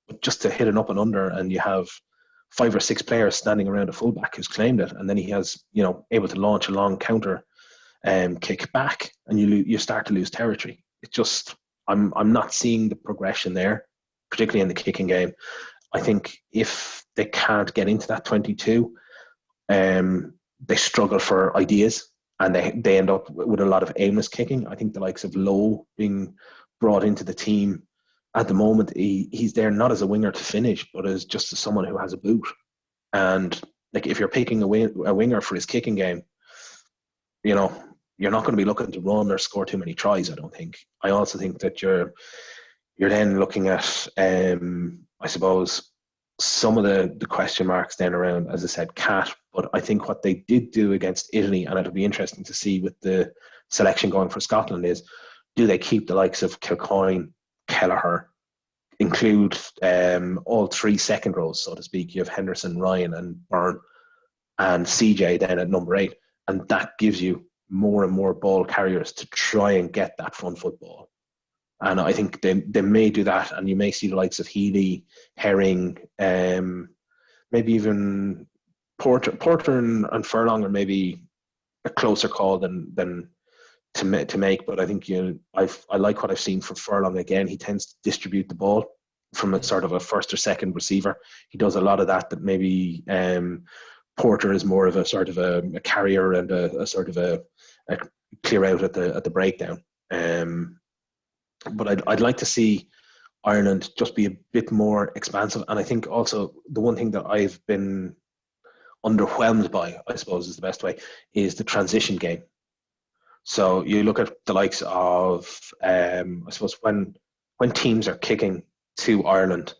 But just to hit an up and under and you have 5 or 6 players standing around a fullback who's claimed it, and then he has, able to launch a long counter kick back, and you start to lose territory. It just, I'm not seeing the progression there, particularly in the kicking game. I think if they can't get into that 22, they struggle for ideas, and they end up with a lot of aimless kicking. I think the likes of Lowe being brought into the team at the moment, he's there not as a winger to finish, but as just as someone who has a boot. And like, if you're picking a winger for his kicking game, you're not going to be looking to run or score too many tries, I don't think. I also think that you're then looking at, I suppose, some of the question marks then around, as I said, Cat. But I think what they did do against Italy, and it'll be interesting to see with the selection going for Scotland, is do they keep the likes of Kilcoyne, Kelleher, include all 3 second rows, so to speak. You have Henderson, Ryan and Byrne, and CJ then at number 8. And that gives you more and more ball carriers to try and get that front football. And I think they may do that, and you may see the likes of Healy, Herring, maybe even Porter and Furlong are maybe a closer call than to make. But I think I like what I've seen from Furlong again. He tends to distribute the ball from a sort of a first or second receiver. He does a lot of that maybe Porter is more of a sort of a carrier and a sort of a clear out at the breakdown. But I'd like to see Ireland just be a bit more expansive. And I think also the one thing that I've been underwhelmed by, I suppose is the best way, is the transition game. So you look at the likes of, I suppose, when teams are kicking to Ireland,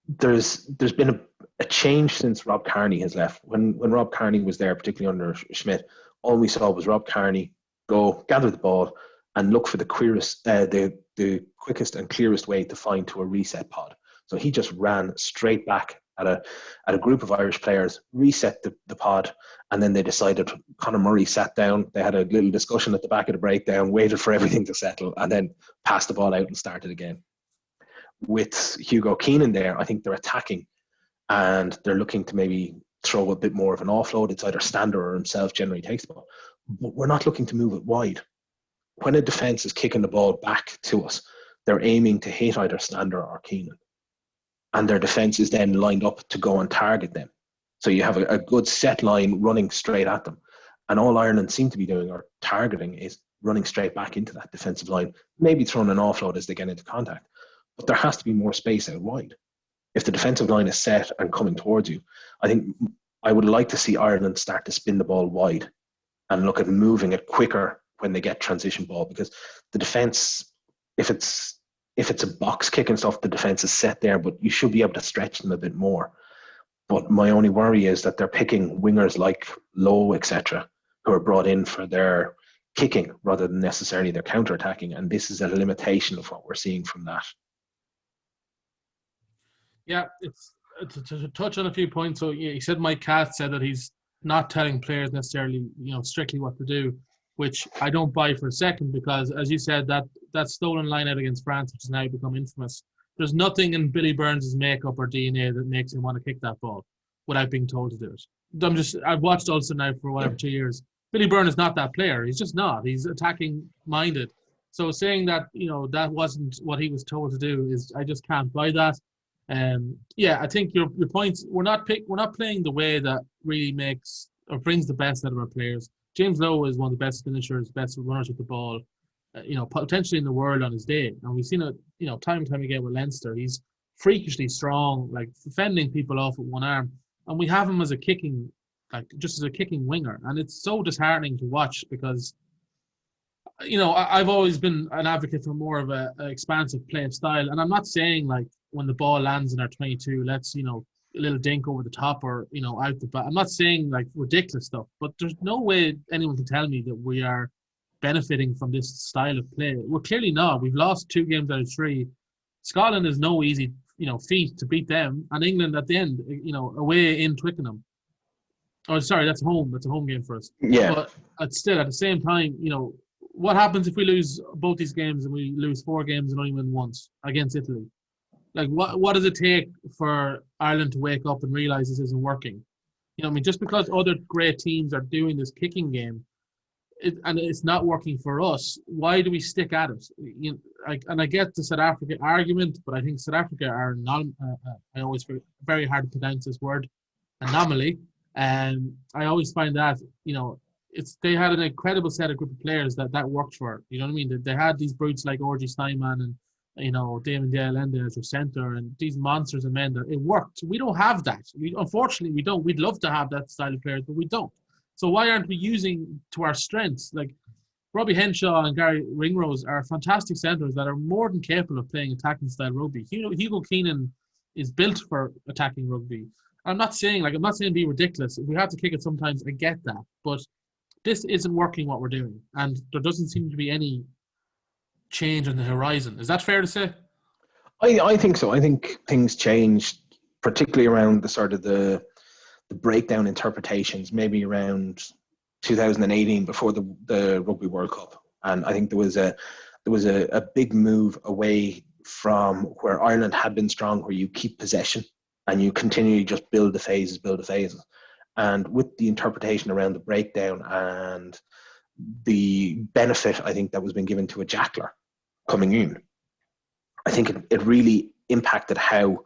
there's been a change since Rob Kearney has left. When Rob Kearney was there, particularly under Schmidt, all we saw was Rob Kearney go gather the ball and look for the quickest and clearest way to find to a reset pod. So he just ran straight back at a group of Irish players, reset the pod, and then they decided. Conor Murray sat down. They had a little discussion at the back of the breakdown, waited for everything to settle, and then passed the ball out and started again. With Hugo Keenan there, I think they're attacking, and they're looking to maybe throw a bit more of an offload. It's either Stander or himself generally takes the ball, but we're not looking to move it wide. When a defence is kicking the ball back to us, they're aiming to hit either Stander or Keenan, and their defence is then lined up to go and target them. So you have a good set line running straight at them, and all Ireland seem to be doing or targeting is running straight back into that defensive line, maybe throwing an offload as they get into contact. But there has to be more space out wide. If the defensive line is set and coming towards you, I think I would like to see Ireland start to spin the ball wide and look at moving it quicker when they get transition ball, because the defense, if it's a box kick and stuff, the defense is set there, but you should be able to stretch them a bit more. But my only worry is that they're picking wingers like Lowe, etc., who are brought in for their kicking rather than necessarily their counter-attacking, and this is a limitation of what we're seeing from that. Yeah, it's to touch on a few points. So yeah, he said Mike Catt said that he's not telling players necessarily, strictly what to do, which I don't buy for a second, because as you said, that stolen line out against France, which has now become infamous, there's nothing in Billy Burns' makeup or DNA that makes him want to kick that ball without being told to do it. I've watched Ulster now for 2 years. Billy Byrne is not that player. He's just not. He's attacking minded. So saying that, that wasn't what he was told to do is, I just can't buy that. I think your points. We're not playing the way that really makes or brings the best out of our players. James Lowe is one of the best finishers, best runners with the ball, potentially in the world on his day. And we've seen it, time and time again with Leinster. He's freakishly strong, like fending people off with one arm. And we have him as a kicking, just as a kicking winger. And it's so disheartening to watch because, I've always been an advocate for more of a expansive play style. And I'm not saying like when the ball lands in our 22, let's, a little dink over the top or, out the back. I'm not saying like ridiculous stuff, but there's no way anyone can tell me that we are benefiting from this style of play. We're clearly not. We've lost 2 games out of 3. Scotland is no easy, feat to beat them. And England at the end, away in Twickenham. Oh, sorry, that's home. That's a home game for us. Yeah. But still, at the same time, what happens if we lose both these games and we lose 4 games and only win once against Italy? Like, what does it take for Ireland to wake up and realise this isn't working? Just because other great teams are doing this kicking game, and it's not working for us, why do we stick at it? And I get the South Africa argument, but I think South Africa are I always feel very hard to pronounce this word, anomaly. And I always find that, they had an incredible set of group of players that worked for. You know what I mean? They had these brutes like Orgy Steinman and, Damon Dale Ende as your centre and these monsters of men that it worked. We don't have that. Unfortunately, we don't. We'd love to have that style of players, but we don't. So why aren't we using to our strengths? Like Robbie Henshaw and Gary Ringrose are fantastic centres that are more than capable of playing attacking style rugby. Hugo Keenan is built for attacking rugby. I'm not saying be ridiculous. If we have to kick it sometimes, I get that. But this isn't working what we're doing. And there doesn't seem to be any change on the horizon. Is that fair to say? I think so. I think things changed, particularly around the sort of the breakdown interpretations, maybe around 2018 before the Rugby World Cup. And I think there was a big move away from where Ireland had been strong, where you keep possession and you continually just build the phases. And with the interpretation around the breakdown and the benefit, I think, that was being given to a jackler coming in, I think it really impacted how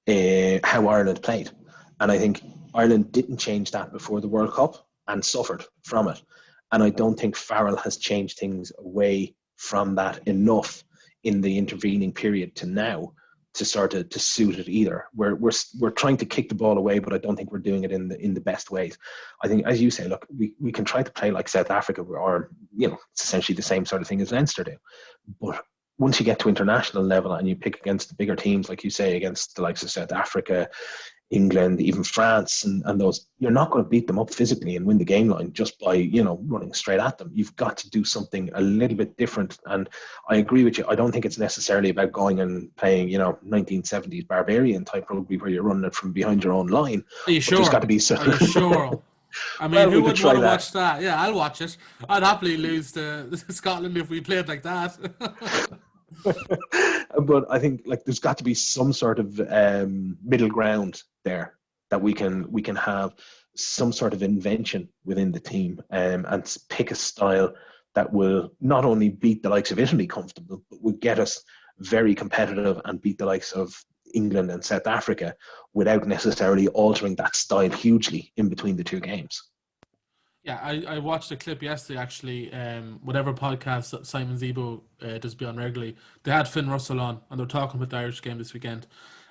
Ireland played. And I think Ireland didn't change that before the World Cup and suffered from it. And I don't think Farrell has changed things away from that enough in the intervening period to now to suit it either. We're trying to kick the ball away, but I don't think we're doing it in the best ways. I think, as you say, look, we can try to play like South Africa, or it's essentially the same sort of thing as Leinster do. But once you get to international level and you pick against the bigger teams, like you say, against the likes of South Africa, England, even France, and those, you're not going to beat them up physically and win the game line just by, running straight at them. You've got to do something a little bit different. And I agree with you. I don't think it's necessarily about going and playing, 1970s barbarian type rugby where you're running it from behind your own line. Are you sure? There's got to be Are you sure? I mean, who would want to watch that? Yeah, I'll watch it. I'd happily lose to Scotland if we played like that. But I think there's got to be some sort of middle ground there that we can have some sort of invention within the team and pick a style that will not only beat the likes of Italy comfortable, but will get us very competitive and beat the likes of England and South Africa without necessarily altering that style hugely in between the 2 games. Yeah, I watched a clip yesterday, actually. Whatever podcast that Simon Zebo does be on regularly, they had Finn Russell on, and they were talking about the Irish game this weekend.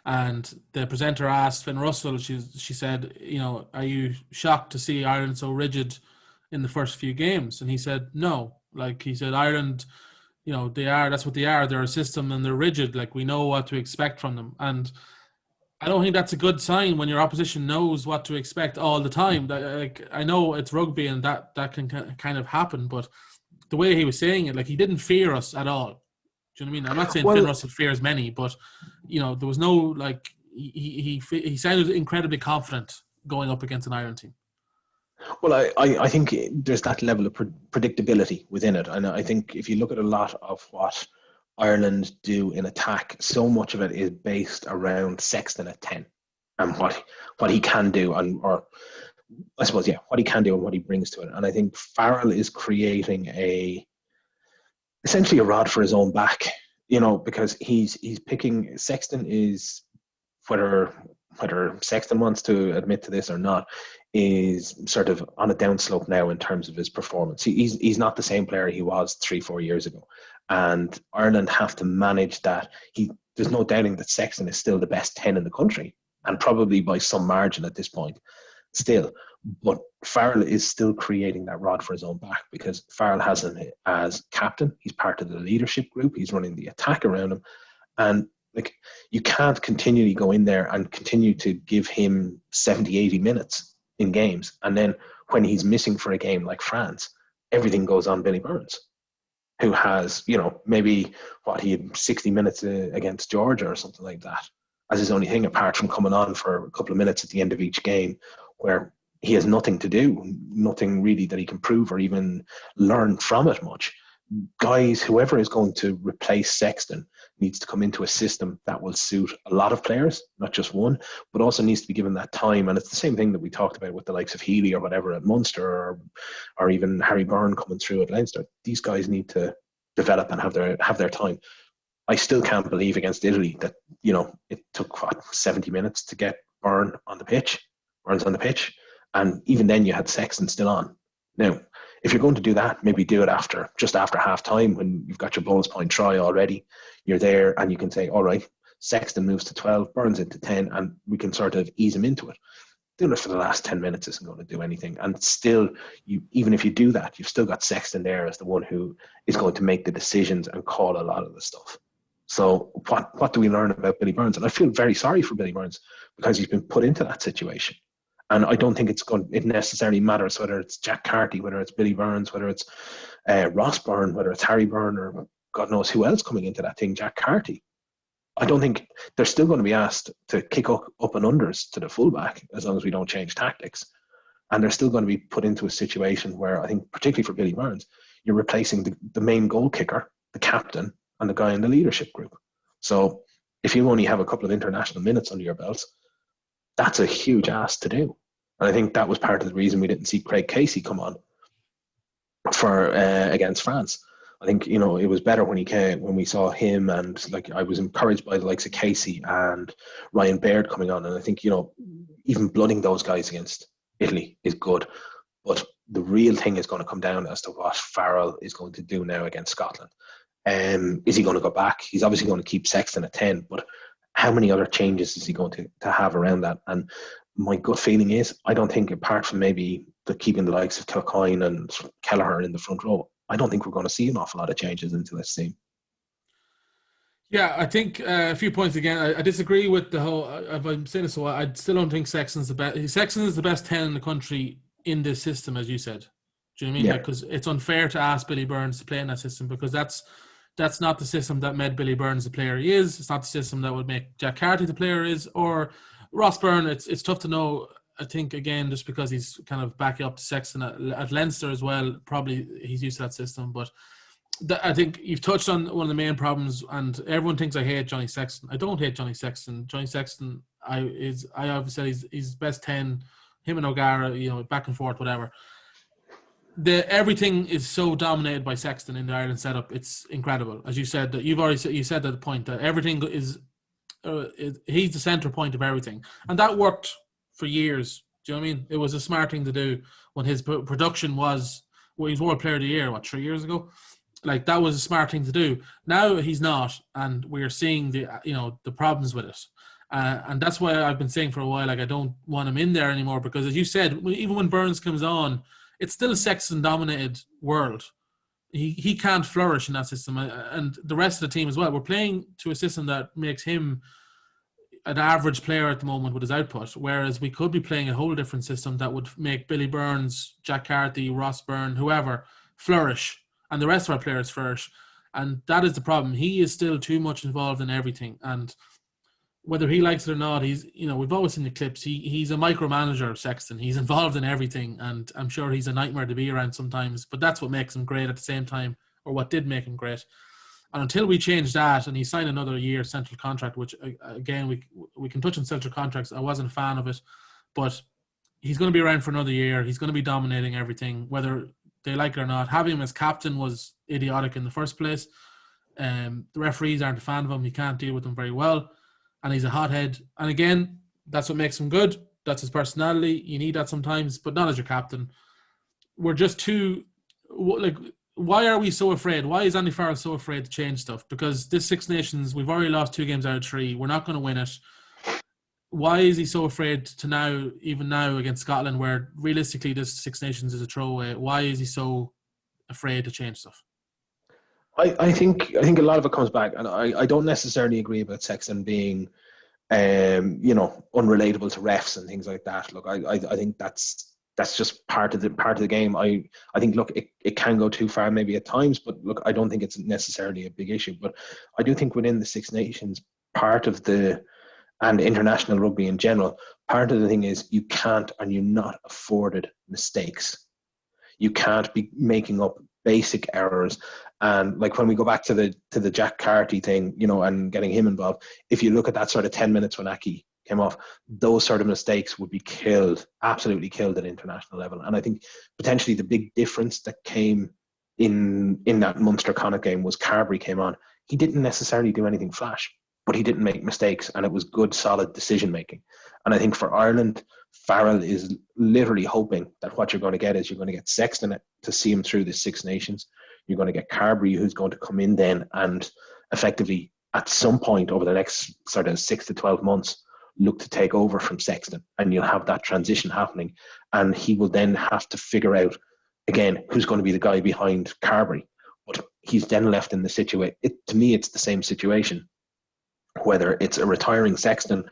And the presenter asked Finn Russell, she said, are you shocked to see Ireland so rigid in the first few games? And he said, no. He said, Ireland, that's what they are. They're a system and they're rigid. We know what to expect from them. And I don't think that's a good sign when your opposition knows what to expect all the time. I know it's rugby and that can kind of happen, but the way he was saying it, he didn't fear us at all. Do you know what I mean? I'm not saying Finn Russell fears many, but there was no he sounded incredibly confident going up against an Ireland team. Well, I think there's that level of predictability within it, and I think if you look at a lot of what Ireland do in attack, so much of it is based around Sexton at 10 and what he can do, what he can do and what he brings to it. And I think Farrell is creating a essentially a rod for his own back, because he's picking. Sexton is, whether Sexton wants to admit to this or not, is sort of on a downslope now in terms of his performance. He's not the same player he was 3-4 years ago, and Ireland have to manage that. There's no doubting that Sexton is still the best 10 in the country, and probably by some margin at this point still. But Farrell is still creating that rod for his own back, because Farrell has him as captain. He's part of the leadership group. He's running the attack around him. And you can't continually go in there and continue to give him 70, 80 minutes in games. And then when he's missing for a game like France, everything goes on Billy Burns, who has, maybe he had 60 minutes against Georgia or something like that as his only thing, apart from coming on for a couple of minutes at the end of each game, where he has nothing to do, nothing really that he can prove or even learn from it much. Guys, whoever is going to replace Sexton needs to come into a system that will suit a lot of players, not just one, but also needs to be given that time. And it's the same thing that we talked about with the likes of Healy or whatever at Munster, or even Harry Byrne coming through at Leinster. These guys need to develop and have their time. I still can't believe against Italy that, it took 70 minutes to get Burns on the pitch. And even then you had Sexton still on. Now, if you're going to do that, maybe do it just after half time, when you've got your bonus point try already. You're there and you can say, all right, Sexton moves to 12, Burns into 10, and we can sort of ease him into it. Doing it for the last 10 minutes isn't going to do anything. And still, even if you do that, you've still got Sexton there as the one who is going to make the decisions and call a lot of the stuff. So what do we learn about Billy Burns? And I feel very sorry for Billy Burns, because he's been put into that situation. And I don't think it necessarily matters whether it's Jack Carty, whether it's Billy Burns, whether it's Ross Byrne, whether it's Harry Byrne, or God knows who else coming into that thing, Jack Carty. I don't think they're still going to be asked to kick up and unders to the fullback as long as we don't change tactics. And they're still going to be put into a situation where, I think, particularly for Billy Burns, you're replacing the main goal kicker, the captain, and the guy in the leadership group. So if you only have a couple of international minutes under your belts, that's a huge ask to do. And I think that was part of the reason we didn't see Craig Casey come on for against France. I think, it was better when he came, when we saw him, and I was encouraged by the likes of Casey and Ryan Baird coming on. And I think, even blooding those guys against Italy is good. But the real thing is going to come down as to what Farrell is going to do now against Scotland. Is he going to go back? He's obviously going to keep Sexton at 10, but how many other changes is he going to have around that? And my gut feeling is, I don't think, apart from maybe keeping the likes of Kilcoyne and Kelleher in the front row, I don't think we're going to see an awful lot of changes into this team. Yeah, I think a few points again. I disagree with the whole. I'm saying this, so I still don't think Sexton's the best. Sexton is the best 10 in the country in this system, as you said. Do you know what I mean? Yeah. Because it's unfair to ask Billy Burns to play in that system, because that's not the system that made Billy Burns the player he is. It's not the system that would make Jack Carty the player he is, or Ross Byrne. It's tough to know. I think, again, just because he's kind of backing up to Sexton at Leinster as well, probably he's used to that system. But I think you've touched on one of the main problems, and everyone thinks I hate Johnny Sexton. I don't hate Johnny Sexton. Johnny Sexton, I obviously said he's best 10, him and O'Gara, back and forth, whatever. Everything is so dominated by Sexton in the Ireland setup. It's incredible. As you said, that you said that point that everything is he's the center point of everything, and that worked for years. Do you know what I mean? It was a smart thing to do when his production was, he's World Player of the Year, 3 years ago? That was a smart thing to do. Now he's not, and we're seeing the problems with it. And that's why I've been saying for a while, I don't want him in there anymore, because, as you said, even when Burns comes on, it's still a Sexton-dominated world. He can't flourish in that system, and the rest of the team as well. We're playing to a system that makes him an average player at the moment with his output, whereas we could be playing a whole different system that would make Billy Burns, Jack Carty, Ross Byrne, whoever, flourish, and the rest of our players flourish. And that is the problem. He is still too much involved in everything, and whether he likes it or not, he's, we've always seen the clips. He's a micromanager, Sexton. He's involved in everything, and I'm sure he's a nightmare to be around sometimes, but that's what makes him great at the same time, or what did make him great. And until we change that, and he signed another year central contract, which, again, we can touch on central contracts. I wasn't a fan of it, but he's going to be around for another year. He's going to be dominating everything, whether they like it or not. Having him as captain was idiotic in the first place. The referees aren't a fan of him. He can't deal with them very well. And he's a hothead. And again, that's what makes him good. That's his personality. You need that sometimes, but not as your captain. We're just too, like, why are we so afraid? Why is Andy Farrell so afraid to change stuff? Because this Six Nations, we've already lost 2 games out of 3. We're not going to win it. Why is he so afraid to now, even now against Scotland, where realistically this Six Nations is a throwaway? Why is he so afraid to change stuff? I think a lot of it comes back, and I don't necessarily agree about Sexton being, unrelatable to refs and things like that. Look, I think that's just part of the game. I think, look, it can go too far maybe at times, but look, I don't think it's necessarily a big issue. But I do think within the Six Nations, and international rugby in general, part of the thing is you can't and you're not afforded mistakes. You can't be making up basic errors. And like when we go back to the Jack Carty thing, and getting him involved, if you look at that sort of 10 minutes when Aki came off, those sort of mistakes would be absolutely killed at international level. And I think potentially the big difference that came in that Munster Connacht game was Carberry came on. He didn't necessarily do anything flash, but he didn't make mistakes, and it was good, solid decision making. And I think for Ireland, Farrell is literally hoping that what you're going to get is you're going to get Sexton to see him through the Six Nations. You're going to get Carberry, who's going to come in then and effectively at some point over the next sort of 6 to 12 months look to take over from Sexton, and you'll have that transition happening. And he will then have to figure out again who's going to be the guy behind Carberry. But he's then left in the situation. To me, it's the same situation. Whether it's a retiring Sexton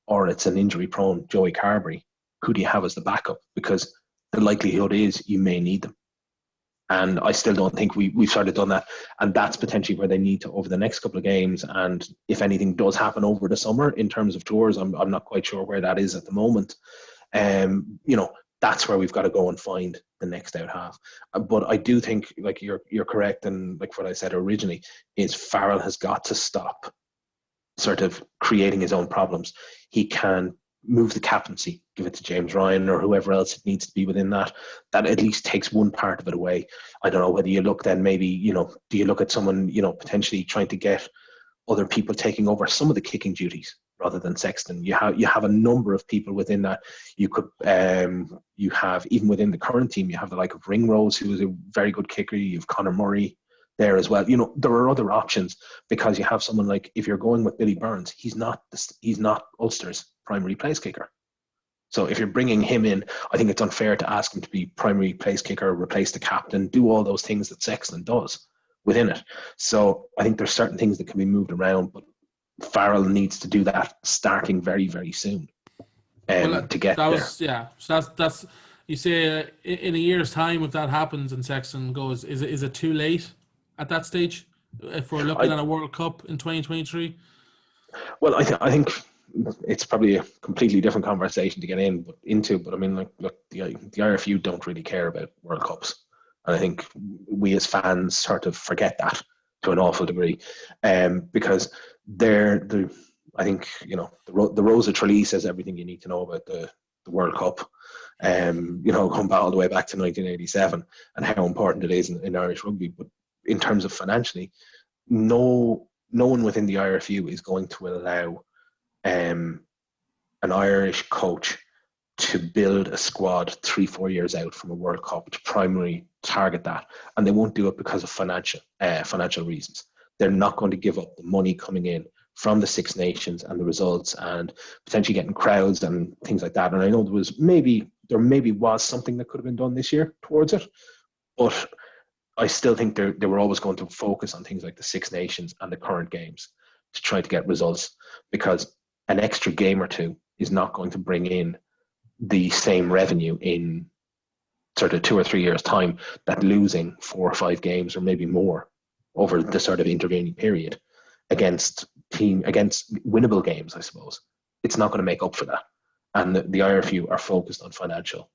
or it's an injury-prone Joey Carberry, who do you have as the backup? Because the likelihood is you may need them. And I still don't think we've sort of done that. And that's potentially where they need to over the next couple of games. And if anything does happen over the summer in terms of tours, I'm not quite sure where that is at the moment. That's where we've got to go and find the next out half. But I do think, like, you're correct, and like what I said originally, is Farrell has got to stop sort of creating his own problems. He can move the captaincy, give it to James Ryan or whoever else it needs to be within that at least takes one part of it away. I don't know whether you look then maybe, do you look at someone, potentially trying to get other people taking over some of the kicking duties rather than Sexton. You have a number of people within that. You could, you have, even within the current team, you have the like of Ringrose, who is a very good kicker. You have Conor Murray there as well. There are other options, because you have someone like, if you're going with Billy Burns, he's not Ulster's primary place kicker. So if you're bringing him in, I think it's unfair to ask him to be primary place kicker, replace the captain, do all those things that Sexton does within it. So I think there's certain things that can be moved around, but Farrell needs to do that starting very, very soon to get there. Yeah. So that's you say in a year's time, if that happens and Sexton goes, is it too late at that stage if we're looking at a World Cup in 2023? Well, I think it's probably a completely different conversation to get into, but I mean, look, the IRFU don't really care about World Cups, and I think we as fans sort of forget that to an awful degree, because I think the Rosa Tralee says everything you need to know about the World Cup, going back all the way back to 1987 and how important it is in Irish rugby. But in terms of financially, no one within the IRFU is going to allow an Irish coach to build a squad 3-4 years out from a World Cup to primarily target that, and they won't do it because of financial reasons. They're not going to give up the money coming in from the Six Nations and the results and potentially getting crowds and things like that. And I know there maybe was something that could have been done this year towards it, but I still think they were always going to focus on things like the Six Nations and the current games to try to get results, because an extra game or two is not going to bring in the same revenue in sort of 2 or 3 years' time that losing 4 or 5 games or maybe more over the sort of intervening period against winnable games, I suppose. It's not going to make up for that. And the IRFU are focused on financial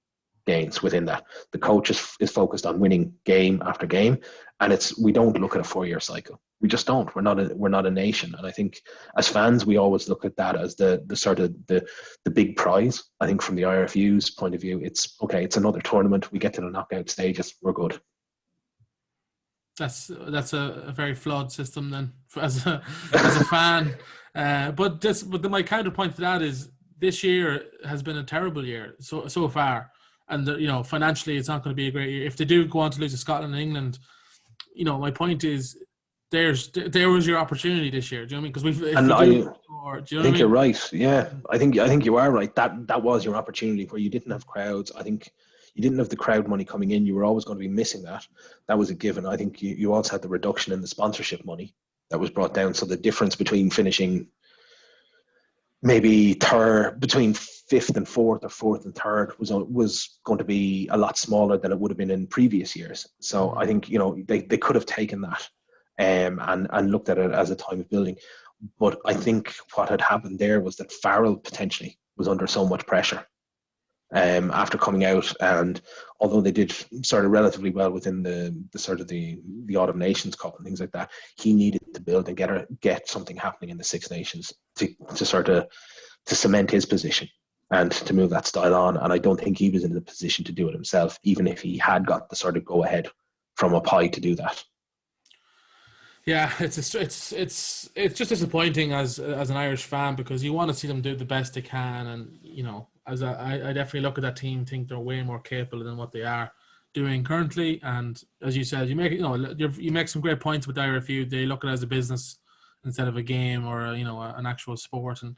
gains within that. The coach is focused on winning game after game, and we don't look at a 4-year cycle. We just don't. We're not a nation, and I think as fans we always look at that as the sort of the big prize. I think from the IRFU's point of view, it's okay. It's another tournament. We get to the knockout stages. We're good. That's a very flawed system then as a fan. But my counterpoint to that is this year has been a terrible year so far, and financially it's not going to be a great year if they do go on to lose to Scotland and England. My point is there was your opportunity this year. Do you know what I mean? Because I think you're right. Yeah, I think you are right. That was your opportunity where you didn't have crowds. I think you didn't have the crowd money coming in. You were always going to be missing that. That was a given. I think you also had the reduction in the sponsorship money that was brought down. So the difference between finishing maybe third, between fifth and fourth or fourth and third was going to be a lot smaller than it would have been in previous years. So I think, they could have taken that and looked at it as a time of building. But I think what had happened there was that Farrell potentially was under so much pressure after coming out, and although they did sort of relatively well within the sort of the Autumn Nations Cup and things like that, he needed to build and get something happening in the Six Nations to sort of to cement his position and to move that style on. And I don't think he was in the position to do it himself, even if he had got the sort of go ahead from up high to do that. Yeah, it's just disappointing as an Irish fan, because you want to see them do the best they can, and as I definitely look at that team, think they're way more capable than what they are doing currently. And as you said, you make some great points with Irish Rugby. They look at it as a business instead of a game or an actual sport, and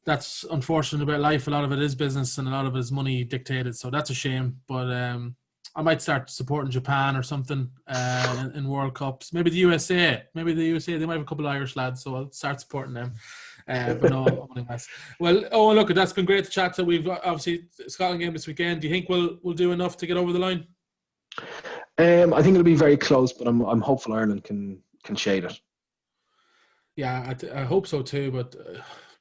that's unfortunate about life. A lot of it is business and a lot of it is money dictated, so that's a shame. But I might start supporting Japan or something in World Cups. Maybe the USA. They might have a couple of Irish lads, so I'll start supporting them. But no, I'm only mess. Well, look, that's been great to chat to. We've obviously Scotland game this weekend. Do you think we'll do enough to get over the line? I think it'll be very close, but I'm hopeful Ireland can shade it. Yeah, I hope so too. But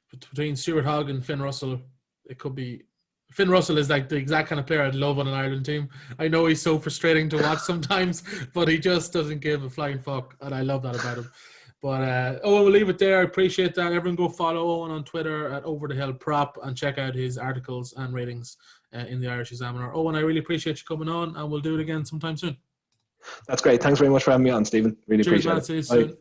between Stuart Hogg and Finn Russell, it could be. Finn Russell is like the exact kind of player I'd love on an Ireland team. I know he's so frustrating to watch sometimes, but he just doesn't give a flying fuck, and I love that about him. But we'll leave it there. I appreciate that. Everyone go follow Owen on Twitter at OverTheHillProp and check out his articles and ratings in the Irish Examiner. Owen, I really appreciate you coming on, and we'll do it again sometime soon. That's great. Thanks very much for having me on, Stephen. Really appreciate it. See you soon.